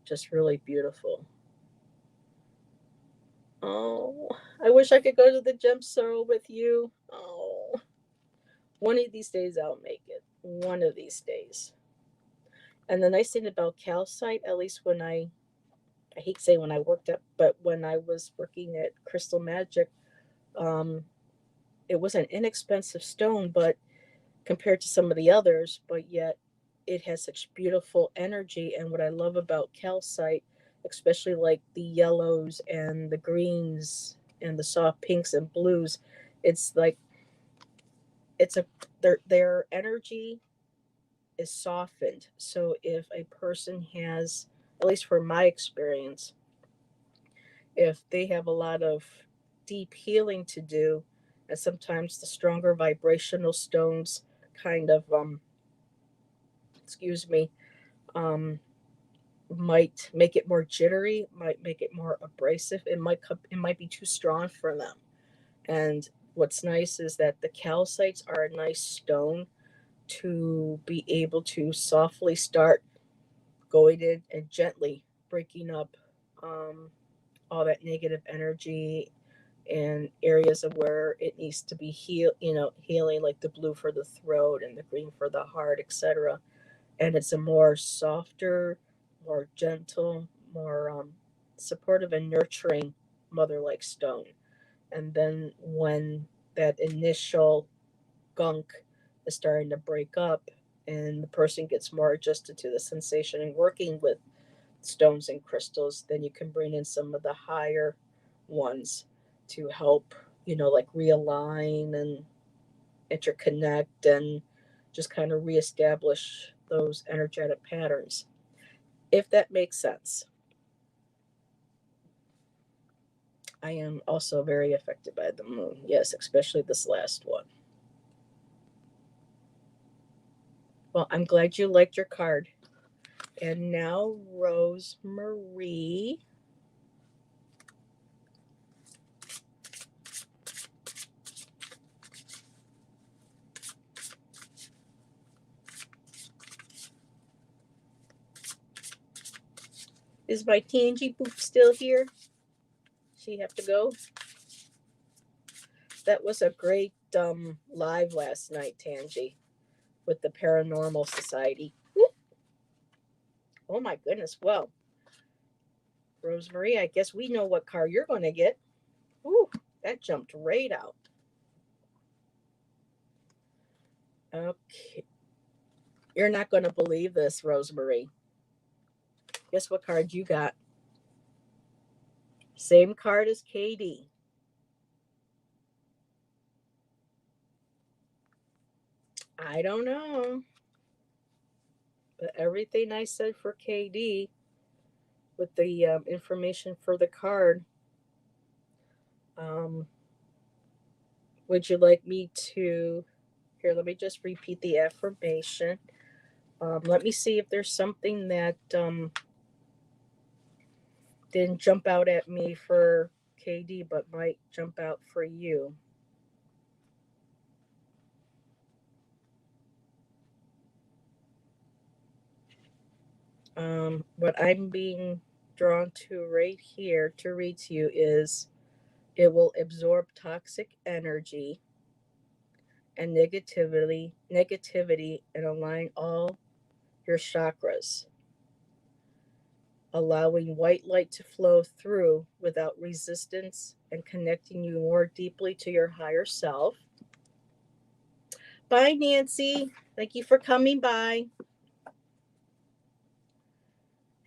Just really beautiful. Oh, I wish I could go to the gem circle with you. Oh, one of these days I'll make it. One of these days. And the nice thing about calcite, at least I hate to say when I worked at, but when I was working at Crystal Magic, um, it was an inexpensive stone, but compared to some of the others, but yet it has such beautiful energy. And what I love about calcite, especially like the yellows and the greens and the soft pinks and blues, it's like it's a their energy is softened. So if a person has, at least for my experience, if they have a lot of deep healing to do, and sometimes the stronger vibrational stones kind of excuse me, um, might make it more jittery, might make it more abrasive. It might be too strong for them. And what's nice is that the calcites are a nice stone to be able to softly start going in and gently breaking up all that negative energy and areas of where it needs to be healing, like the blue for the throat and the green for the heart, etc. And it's a more softer, more gentle, more supportive and nurturing mother-like stone. And then when that initial gunk is starting to break up and the person gets more adjusted to the sensation and working with stones and crystals, then you can bring in some of the higher ones to help, like realign and interconnect and just kind of reestablish those energetic patterns, if that makes sense. I am also very affected by the moon. Yes, especially this last one. Well, I'm glad you liked your card. And now, Rose Marie. Is my Tangy Boop still here? She have to go? That was a great live last night, Tangy, with the Paranormal Society. Whoop. Oh my goodness. Well, Rosemary, I guess we know what car you're going to get. Ooh, that jumped right out. Okay. You're not going to believe this, Rosemary. Guess what card you got? Same card as Katie. I don't know. But everything I said for KD with the information for the card, um, would you like me to? Here, let me just repeat the affirmation. Let me see if there's something that didn't jump out at me for KD, but might jump out for you. What I'm being drawn to right here to read to you is it will absorb toxic energy and negativity and align all your chakras, allowing white light to flow through without resistance and connecting you more deeply to your higher self. Bye, Nancy. Thank you for coming by.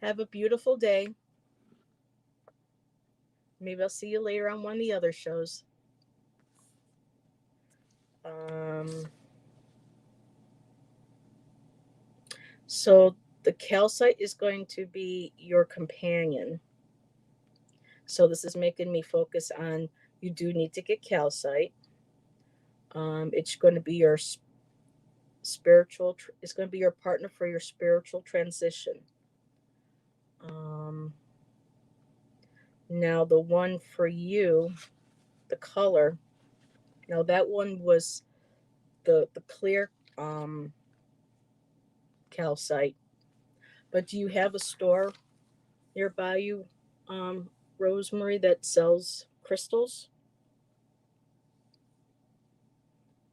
Have a beautiful day. Maybe I'll see you later on one of the other shows. So the calcite is going to be your companion. So this is making me focus on you do need to get calcite. It's going to be your spiritual. It's going to be your partner for your spiritual transition. Now the one for you, the color. Now that one was the clear calcite. But do you have a store nearby you, Rosemary, that sells crystals?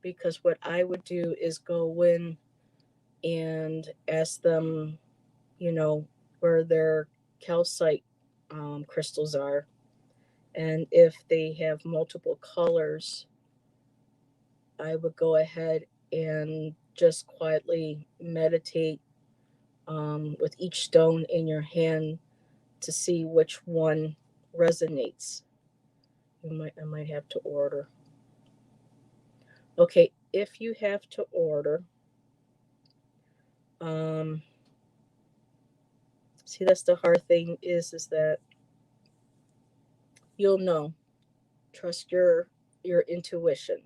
Because what I would do is go in and ask them, where their calcite crystals are. And if they have multiple colors, I would go ahead and just quietly meditate with each stone in your hand to see which one resonates. I might have to order. Okay, if you have to order, see, that's the hard thing is that you'll know. Trust your intuition,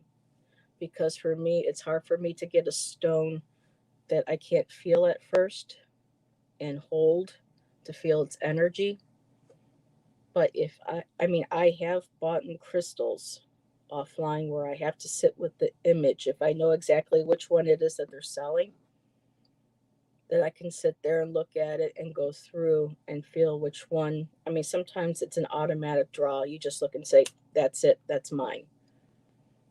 because for me it's hard for me to get a stone that I can't feel at first and hold to feel its energy. But if I have bought in crystals offline where I have to sit with the image. If I know exactly which one it is that they're selling, then I can sit there and look at it and go through and feel which one. Sometimes it's an automatic draw. You just look and say, that's it, that's mine.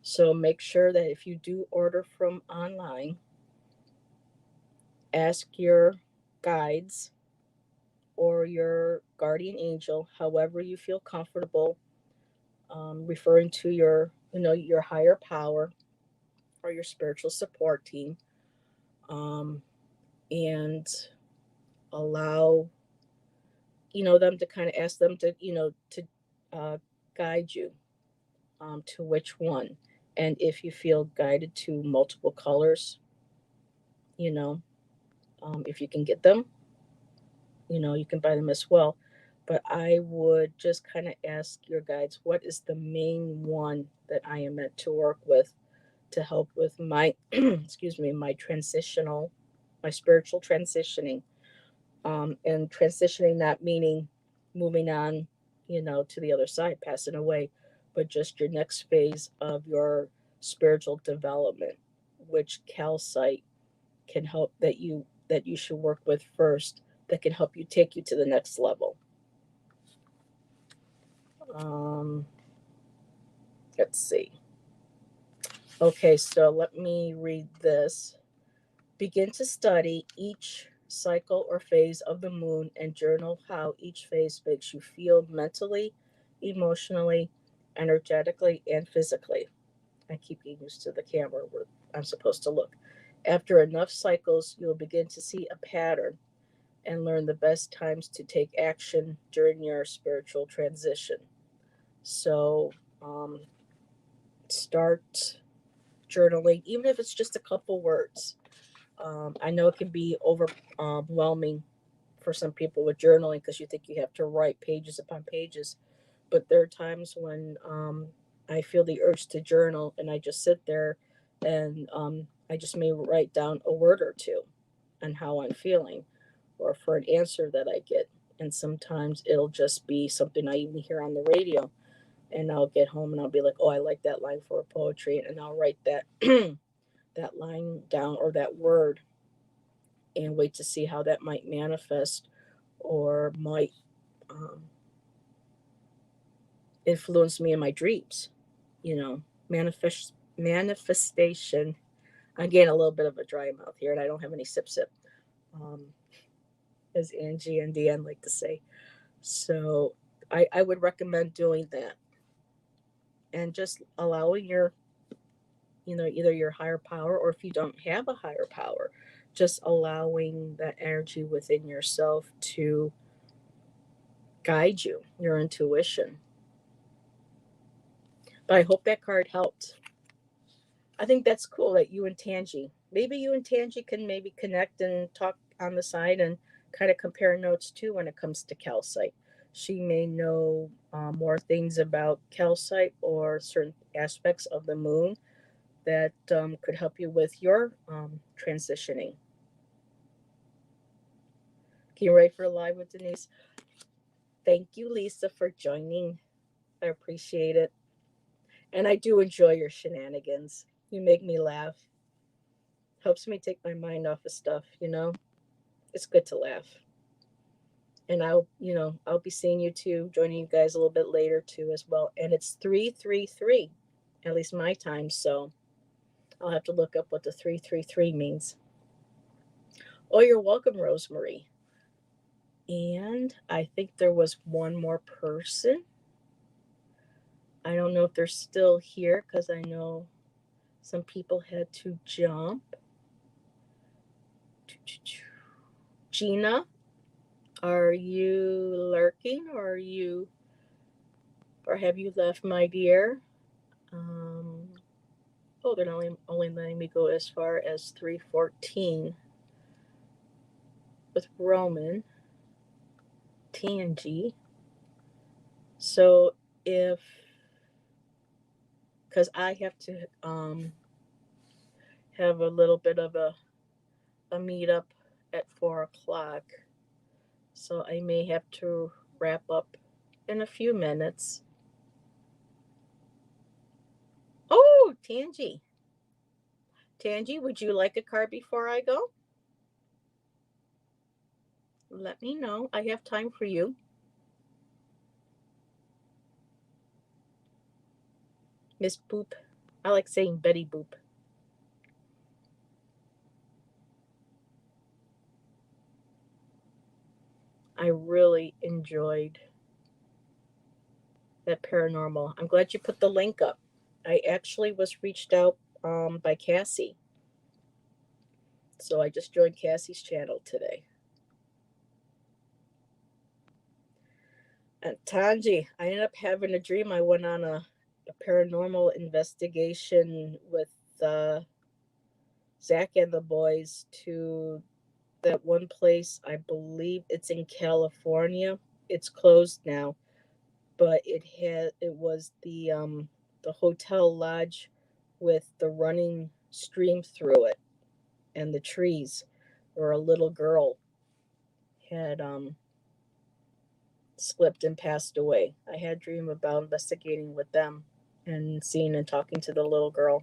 So make sure that if you do order from online, ask your guides or your guardian angel, however you feel comfortable, referring to your higher power or your spiritual support team, and allow them to kind of ask them to guide you to which one. And if you feel guided to multiple colors, if you can get them, you can buy them as well. But I would just kind of ask your guides, what is the main one that I am meant to work with to help with my excuse me, my spiritual transitioning. And transitioning, not meaning moving on, to the other side, passing away, but just your next phase of your spiritual development, which calcite can help that you should work with first, that can help you take you to the next level. Let's see. Okay, so let me read this. Begin to study each cycle or phase of the moon and journal how each phase makes you feel mentally, emotionally, energetically, and physically. I keep getting used to the camera where I'm supposed to look. After enough cycles, you'll begin to see a pattern and learn the best times to take action during your spiritual transition. So, start journaling, even if it's just a couple words. I know it can be overwhelming for some people with journaling because you think you have to write pages upon pages. But there are times when I feel the urge to journal and I just sit there and I just may write down a word or two on how I'm feeling or for an answer that I get. And sometimes it'll just be something I even hear on the radio. And I'll get home and I'll be like, oh, I like that line for poetry. And I'll write that that line down or that word and wait to see how that might manifest or might influence me in my dreams. Manifestation. I'm getting a little bit of a dry mouth here, and I don't have any sip, um, as Angie and Deanne like to say. So I would recommend doing that and just allowing your either your higher power, or if you don't have a higher power, just allowing that energy within yourself to guide you, your intuition. But I hope that card helped. I think that's cool that you and Tangi, maybe you and Tangi can maybe connect and talk on the side and kind of compare notes too when it comes to calcite. She may know more things about calcite or certain aspects of the moon that could help you with your transitioning. Can you write for live with Denise? Thank you, Lisa, for joining. I appreciate it. And I do enjoy your shenanigans. You make me laugh. Helps me take my mind off of stuff. It's good to laugh. And I'll be seeing you too, joining you guys a little bit later too as well. And it's 333, at least my time. So I'll have to look up what the 333 means. Oh, you're welcome, Rosemary. And I think there was one more person. I don't know if they're still here because I know some people had to jump. Gina, are you lurking, or have you left, my dear? They're only letting me go as far as 314 with Roman Tangi. So because I have to have a little bit of a meetup at 4 o'clock, so I may have to wrap up in a few minutes. Oh, Tangi, would you like a card before I go? Let me know. I have time for you. Miss Boop. I like saying Betty Boop. I really enjoyed that paranormal. I'm glad you put the link up. I actually was reached out by Cassie. So I just joined Cassie's channel today. And Tanji, I ended up having a dream. I went on a paranormal investigation with Zach and the boys to that one place. I believe it's in California. It's closed now, but it was the hotel lodge with the running stream through it and the trees, where a little girl had slipped and passed away. I had a dream about investigating with them and seeing and talking to the little girl.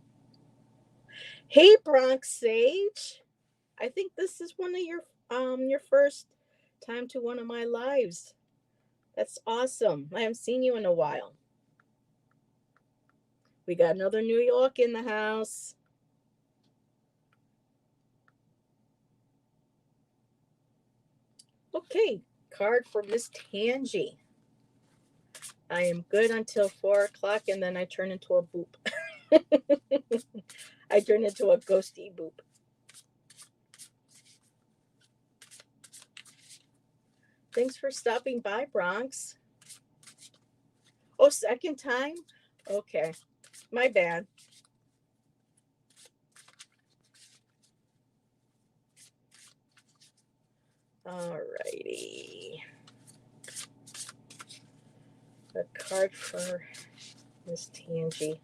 Hey, Bronx Sage. I think this is one of your first time to one of my lives. That's awesome. I haven't seen you in a while. We got another New York in the house. Okay, card for Miss Tangi. I am good until 4 o'clock, and then I turn into a boop. I turn into a ghosty boop. Thanks for stopping by, Bronx. Oh, second time? Okay, my bad. Alrighty. A card for Miss Tangi.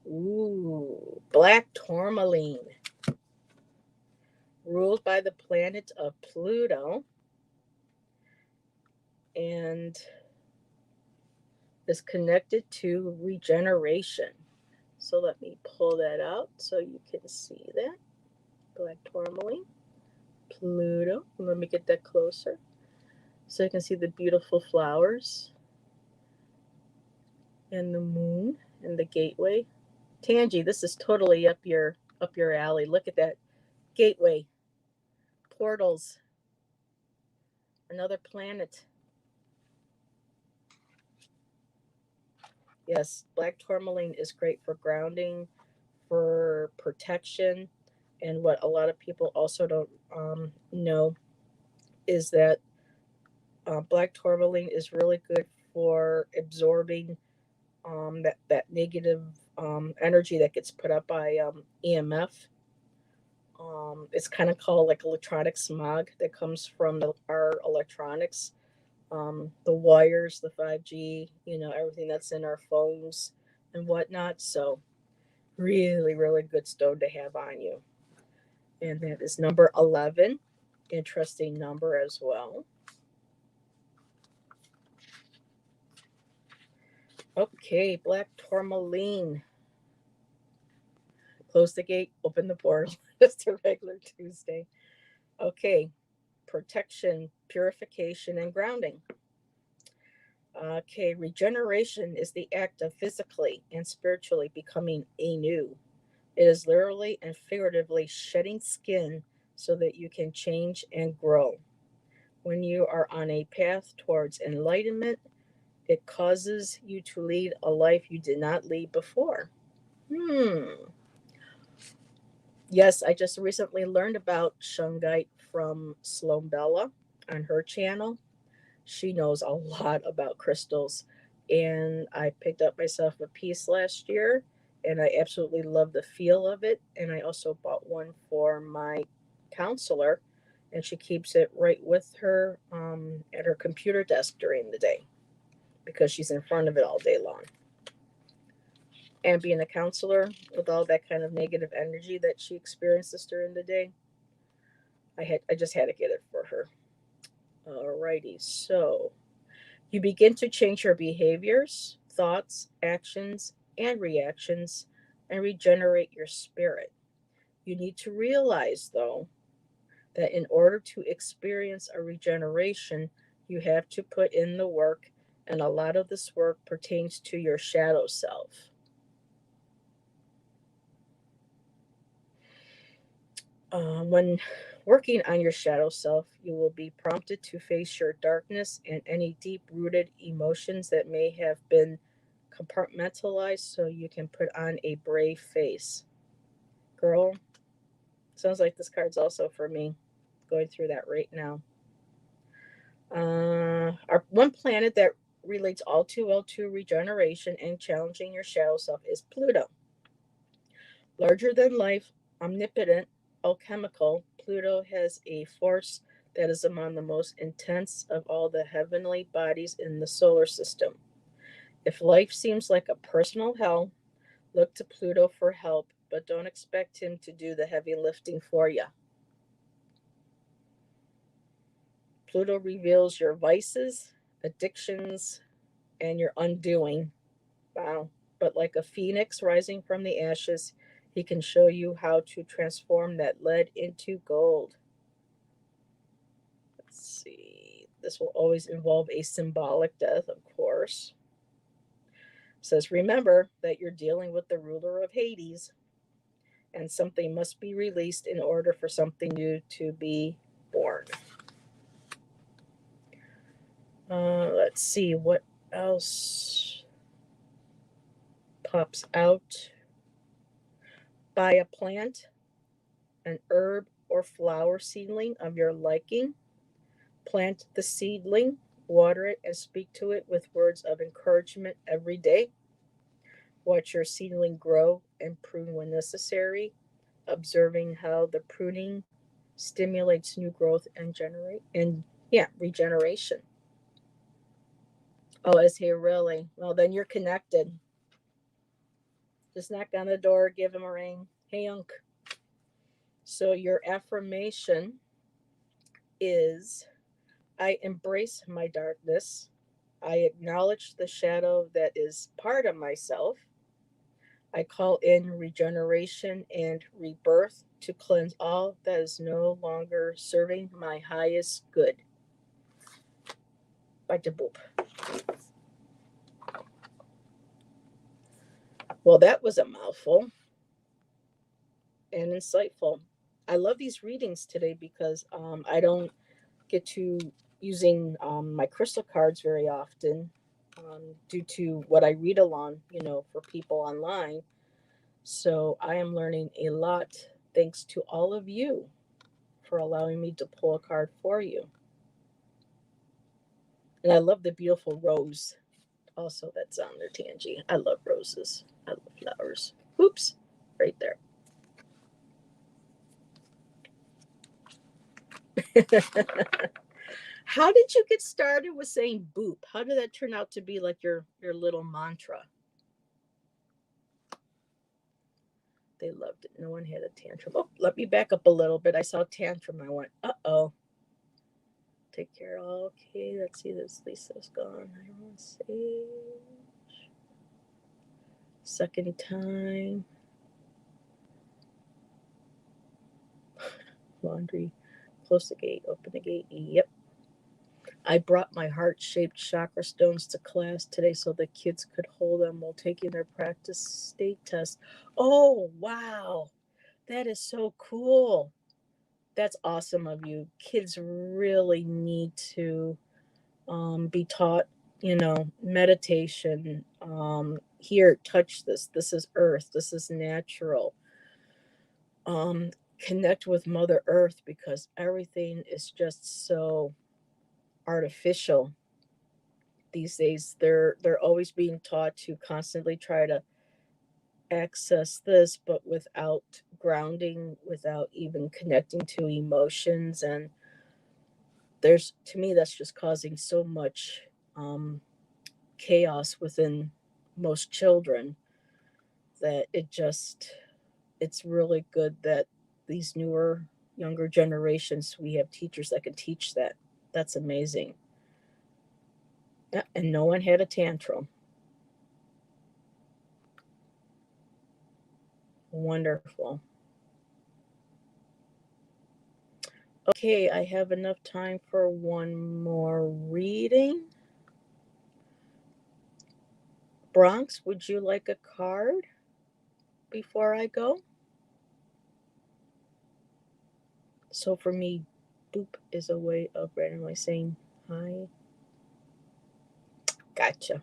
Ooh, Black Tourmaline. Ruled by the planet of Pluto. And is connected to regeneration. So let me pull that out so you can see that. Black Tourmaline. Pluto. Let me get that closer so you can see the beautiful flowers and the moon and the gateway. Tangi, this is totally up your alley. Look at that gateway, portals, another planet. Yes, black tourmaline is great for grounding, for protection, and what a lot of people also don't know is that black tourmaline is really good for absorbing that negative energy that gets put up by EMF. It's kind of called like electronic smog that comes from our electronics, the wires, the 5G, everything that's in our phones and whatnot. So, really, really good stone to have on you. And that is number 11. Interesting number as well. Okay, black tourmaline. Close the gate, open the portal. Just a regular Tuesday. Okay, protection, purification, and grounding. Okay, regeneration is the act of physically and spiritually becoming anew. It is literally and figuratively shedding skin so that you can change and grow. When you are on a path towards enlightenment, it causes you to lead a life you did not lead before. Hmm. Yes, I just recently learned about shungite from Sloan Bella on her channel. She knows a lot about crystals, and I picked up myself a piece last year, and I absolutely love the feel of it. And I also bought one for my counselor, and she keeps it right with her at her computer desk during the day because she's in front of it all day long. And being a counselor with all that kind of negative energy that she experiences during the day, I just had to get it for her. Alrighty, so you begin to change your behaviors, thoughts, actions, and reactions, and regenerate your spirit. You need to realize, though, that in order to experience a regeneration, you have to put in the work, and a lot of this work pertains to your shadow self. When working on your shadow self, you will be prompted to face your darkness and any deep rooted emotions that may have been compartmentalized so you can put on a brave face. Girl, sounds like this card's also for me. Going through that right now. Our one planet that relates all too well to regeneration and challenging your shadow self is Pluto. Larger than life, omnipotent, alchemical, Pluto has a force that is among the most intense of all the heavenly bodies in the solar system. If life seems like a personal hell, look to Pluto for help, but don't expect him to do the heavy lifting for you. Pluto reveals your vices, addictions, and your undoing. Wow. But like a phoenix rising from the ashes, he can show you how to transform that lead into gold. Let's see. This will always involve a symbolic death, of course. It says, remember that you're dealing with the ruler of Hades, and something must be released in order for something new to be born. Let's see what else pops out. Buy a plant, an herb or flower seedling of your liking. Plant the seedling, water it, and speak to it with words of encouragement every day. Watch your seedling grow and prune when necessary, observing how the pruning stimulates new growth and regeneration. Oh, is he really? Well, then you're connected. Just knock on the door, give him a ring. Hey, Unc. So your affirmation is I embrace my darkness. I acknowledge the shadow that is part of myself. I call in regeneration and rebirth to cleanse all that is no longer serving my highest good. Bite the boop. Well, that was a mouthful and insightful. I love these readings today because I don't get to using my crystal cards very often. due to what I read along, for people online. So I am learning a lot thanks to all of you for allowing me to pull a card for you. And I love the beautiful rose also that's on there, Tangy. I love roses. I love flowers. Oops, right there. How did you get started with saying boop? How did that turn out to be like your little mantra? They loved it. No one had a tantrum. Oh, let me back up a little bit. I saw tantrum. I went, uh-oh. Take care. Okay, let's see. This Lisa's gone. I don't want to sage. Second time. Laundry. Close the gate. Open the gate. Yep. I brought my heart-shaped chakra stones to class today so the kids could hold them while taking their practice state test. Oh, wow. That is so cool. That's awesome of you. Kids really need to be taught, meditation. Here, touch this. This is earth. This is natural. Connect with Mother Earth because everything is just so artificial these days. They're always being taught to constantly try to access this, but without grounding, without even connecting to emotions. And to me, that's just causing so much chaos within most children that it's really good that these newer, younger generations, we have teachers that can teach that. That's amazing. Yeah, and no one had a tantrum. Wonderful. Okay, I have enough time for one more reading. Bronx, would you like a card before I go? So for me, boop is a way of randomly saying hi. Gotcha.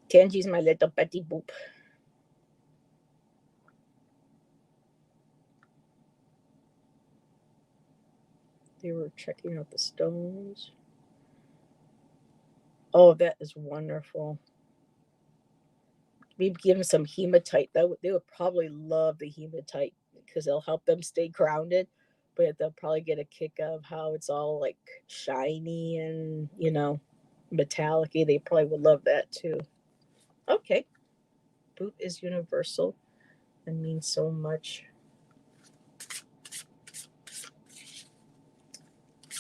Tangi's my little Betty Boop. They were checking out the stones. Oh, that is wonderful. Maybe give them some hematite. They would probably love the hematite because it'll help them stay grounded. But they'll probably get a kick of how it's all like shiny and metallic-y. They probably would love that too. Okay, boop is universal and means so much.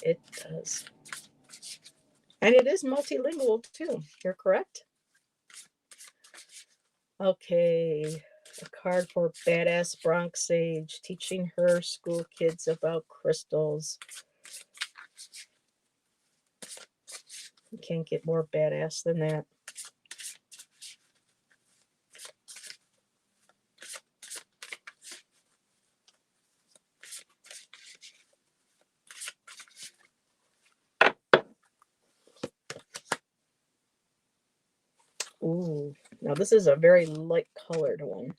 It does. And it is multilingual too. You're correct. Okay, a card for Badass Bronx Sage, teaching her school kids about crystals. You can't get more badass than that. Ooh, now this is a very light colored one.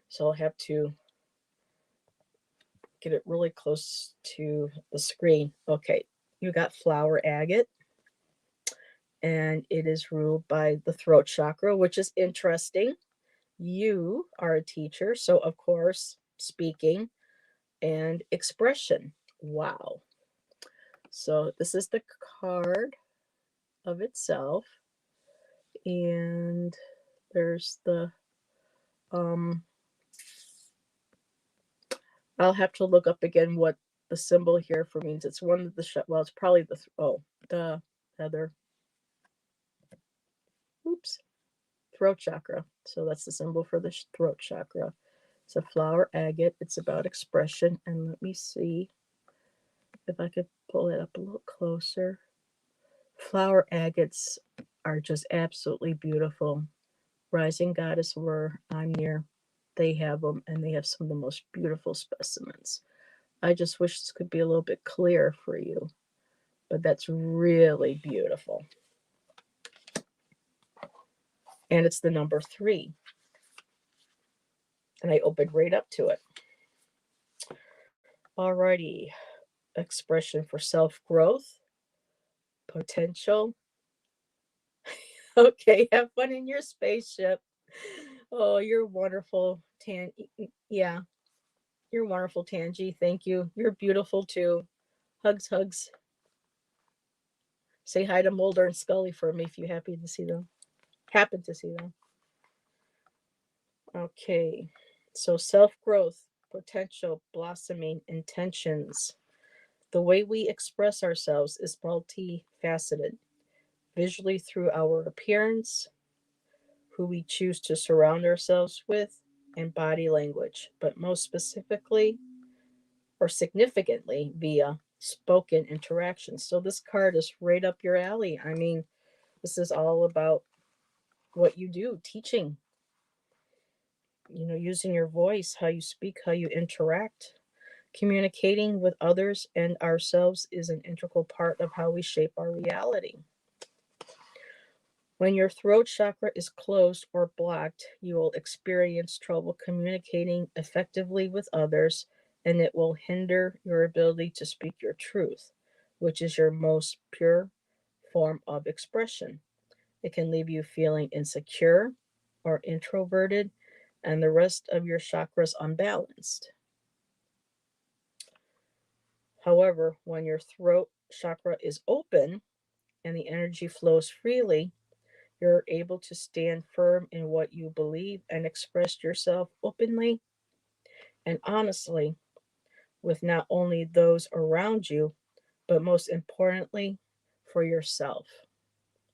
So I'll have to get it really close to the screen. Okay, you got flower agate. And it is ruled by the throat chakra, which is interesting. You are a teacher, so of course, speaking and expression. Wow. So this is the card of itself. And there's the I'll have to look up again what the symbol here for means. It's one of the it's probably the other throat chakra. So that's the symbol for the throat chakra. It's a flower agate. It's about expression. And let me see if I could pull it up a little closer. Flower agates are just absolutely beautiful. Rising Goddess, where I'm near, they have them, and they have some of the most beautiful specimens. I just wish this could be a little bit clearer for you. but that's really beautiful. And it's the number 3. And I opened right up to it. Alrighty. Expression for self-growth, potential. Okay, have fun in your spaceship. Oh, you're wonderful, yeah, you're wonderful, Tangi. Thank you. You're beautiful too. Hugs, hugs. Say hi to Mulder and Scully for me if you happen to see them. Okay, so self-growth, potential, blossoming, intentions. The way we express ourselves is multifaceted, visually through our appearance, who we choose to surround ourselves with, and body language, but most specifically or significantly via spoken interactions. So this card is right up your alley. I mean, this is all about what you do, teaching, using your voice, how you speak, how you interact. Communicating with others and ourselves is an integral part of how we shape our reality. When your throat chakra is closed or blocked, you will experience trouble communicating effectively with others, and it will hinder your ability to speak your truth, which is your most pure form of expression. It can leave you feeling insecure or introverted, and the rest of your chakras unbalanced. However, when your throat chakra is open and the energy flows freely, you're able to stand firm in what you believe and express yourself openly and honestly with not only those around you, but most importantly, for yourself.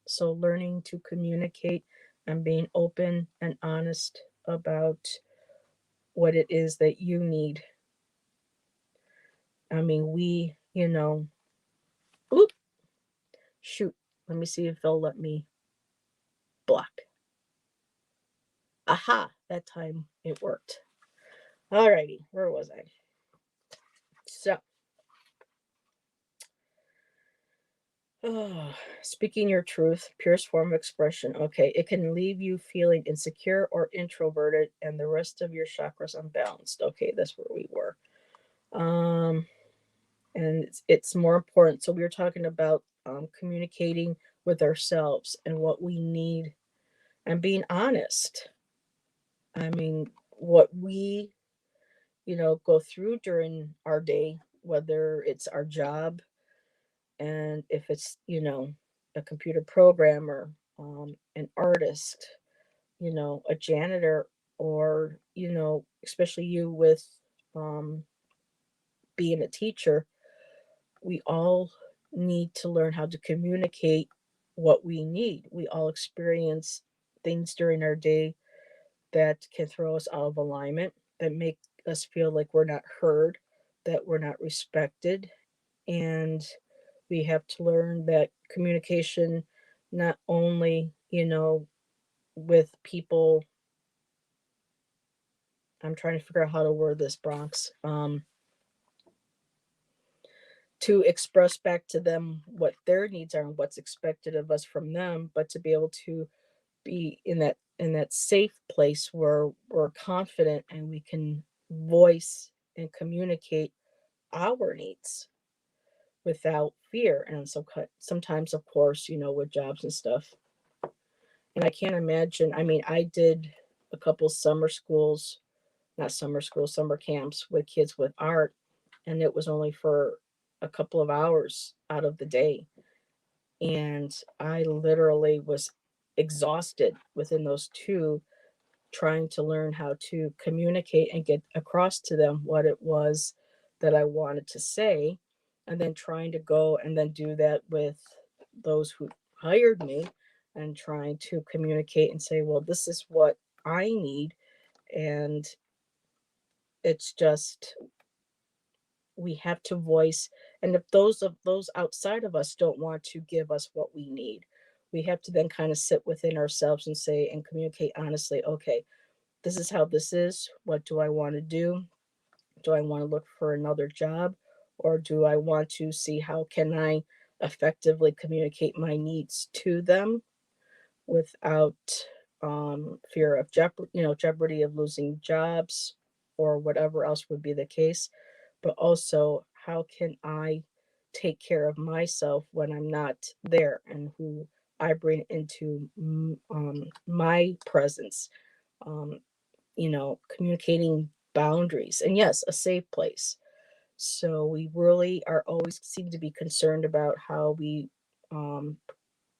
So, learning to communicate and being open and honest about what it is that you need. I mean, oop, shoot, let me see if they'll let me block. Aha, that time it worked. Alrighty, where was I? So, speaking your truth, purest form of expression. Okay, it can leave you feeling insecure or introverted, and the rest of your chakras unbalanced. Okay, that's where we were. And it's more important. So we were talking about communicating with ourselves and what we need, and being honest. I mean, what we go through during our day, whether it's our job, and if it's a computer programmer, an artist, a janitor, or especially you with um, being a teacher, we all need to learn how to communicate what we need. We all experience things during our day that can throw us out of alignment, that make us feel like we're not heard, that we're not respected, and we have to learn that communication, not only with people. I'm trying to figure out how to word this, Bronx. To express back to them what their needs are and what's expected of us from them, but to be able to be in that safe place where we're confident and we can voice and communicate our needs without fear. And so sometimes, of course, with jobs and stuff. And I can't imagine. I mean, I did a couple summer schools, not summer schools, summer camps with kids with art, and it was only for a couple of hours out of the day. And I literally was exhausted within those two, trying to learn how to communicate and get across to them what it was that I wanted to say, and then trying to go and then do that with those who hired me, and trying to communicate and say, well, this is what I need. And it's just, we have to voice. And if those outside of us don't want to give us what we need, we have to then kind of sit within ourselves and say and communicate honestly, okay, this is how this is. What do I want to do? Do I want to look for another job, or do I want to see how can I effectively communicate my needs to them without fear of jeopardy of losing jobs or whatever else would be the case. But also, how can I take care of myself when I'm not there, and who I bring into my presence? Um, Communicating boundaries, and yes, a safe place. So we really are always seem to be concerned about how we um,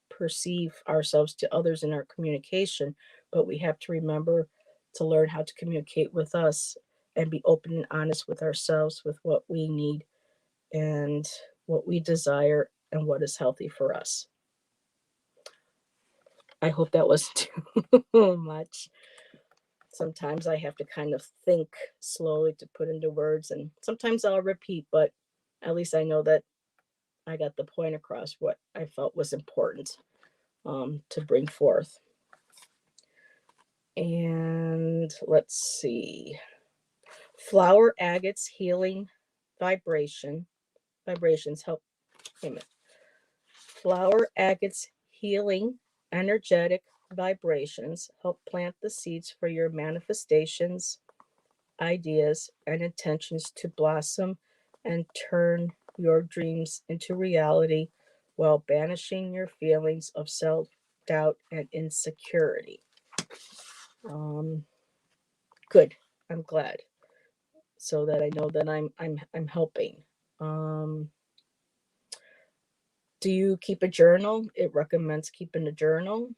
perceive ourselves to others in our communication, but we have to remember to learn how to communicate with us and be open and honest with ourselves with what we need and what we desire and what is healthy for us. I hope that wasn't too much. Sometimes I have to kind of think slowly to put into words, and sometimes I'll repeat, but at least I know that I got the point across what I felt was important to bring forth. And let's see. Flower agates healing vibrations help. Wait a minute. Flower agates healing energetic vibrations help plant the seeds for your manifestations, ideas, and intentions to blossom and turn your dreams into reality while banishing your feelings of self doubt and insecurity. Um, Good. I'm glad, so that I know that I'm helping. Um, do you keep a journal? It recommends keeping a journal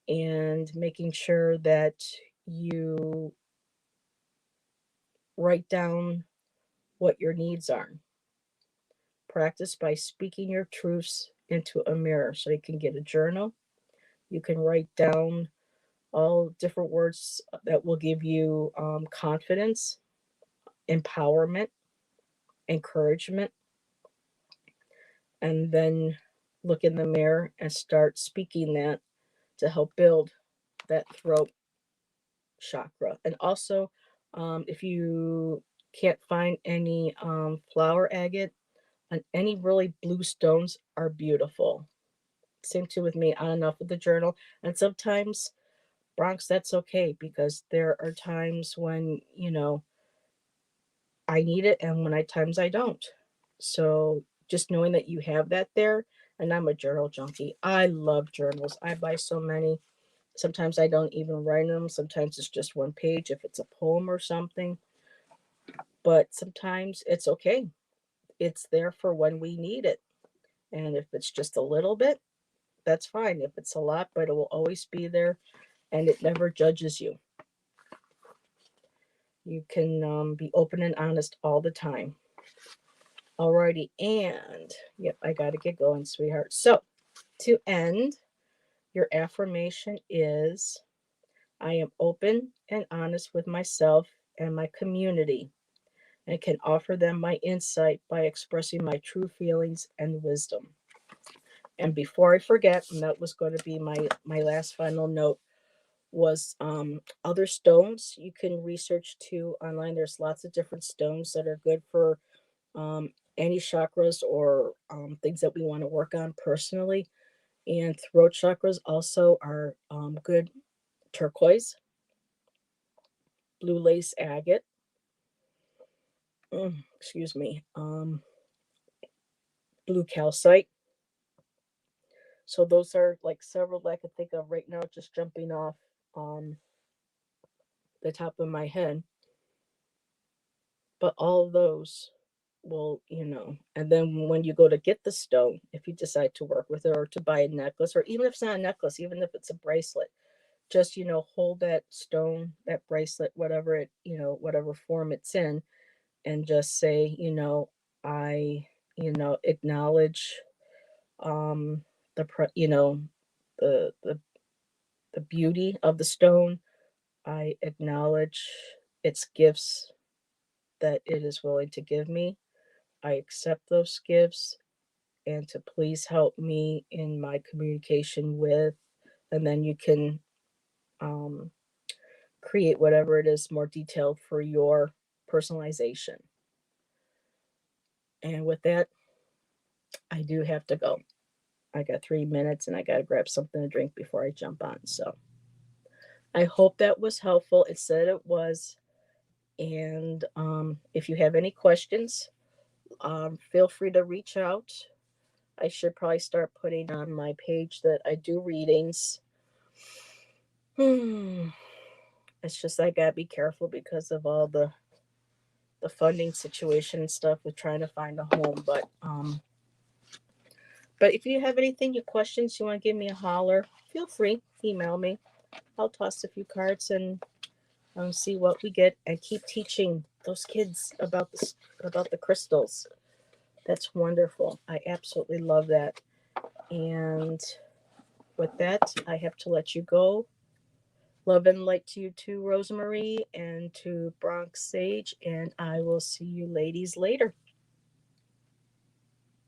and making sure that you write down what your needs are. Practice by speaking your truths into a mirror. So you can get a journal. You can write down all different words that will give you confidence, empowerment, encouragement, and then look in the mirror and start speaking that to help build that throat chakra. And also, if you can't find any flower agate, and any really blue stones are beautiful. Same too with me, on and off with the journal. And sometimes, Bronx, that's okay, because there are times when, I need it, and when I times I don't. So just knowing that you have that there, and I'm a journal junkie. I love journals. I buy so many. Sometimes I don't even write them. Sometimes it's just one page if it's a poem or something. But sometimes it's okay. It's there for when we need it. And if it's just a little bit, that's fine. If it's a lot, but it will always be there, and it never judges you. You can be open and honest all the time. Alrighty, and yep, I got to get going, sweetheart. So, to end, your affirmation is: I am open and honest with myself and my community, and can offer them my insight by expressing my true feelings and wisdom. And before I forget, and that was going to be my last final note, was other stones you can research too online. There's lots of different stones that are good for any chakras or things that we want to work on personally. And throat chakras also are good: turquoise, blue lace agate, excuse me, blue calcite. So those are like several that I can think of right now, just jumping off um, the top of my head. But all of those will, and then when you go to get the stone, if you decide to work with it or to buy a necklace, or even if it's not a necklace, even if it's a bracelet, just, hold that stone, that bracelet, whatever it, whatever form it's in, and just say, I, acknowledge um the the the the beauty of the stone. I acknowledge its gifts that it is willing to give me. I accept those gifts, and to please help me in my communication with, and then you can um, create whatever it is more detailed for your personalization. And with that, I do have to go. I got 3 minutes and I got to grab something to drink before I jump on. So I hope that was helpful. It said it was. And if you have any questions, feel free to reach out. I should probably start putting on my page that I do readings. It's just I gotta be careful because of all the funding situation and stuff with trying to find a home. But if you have anything, your questions, you want to give me a holler, feel free. Email me. I'll toss a few cards and see what we get, and keep teaching those kids about the crystals. That's wonderful. I absolutely love that. And with that, I have to let you go. Love and light to you too, Rosemary, and to Bronx Sage. And I will see you ladies later.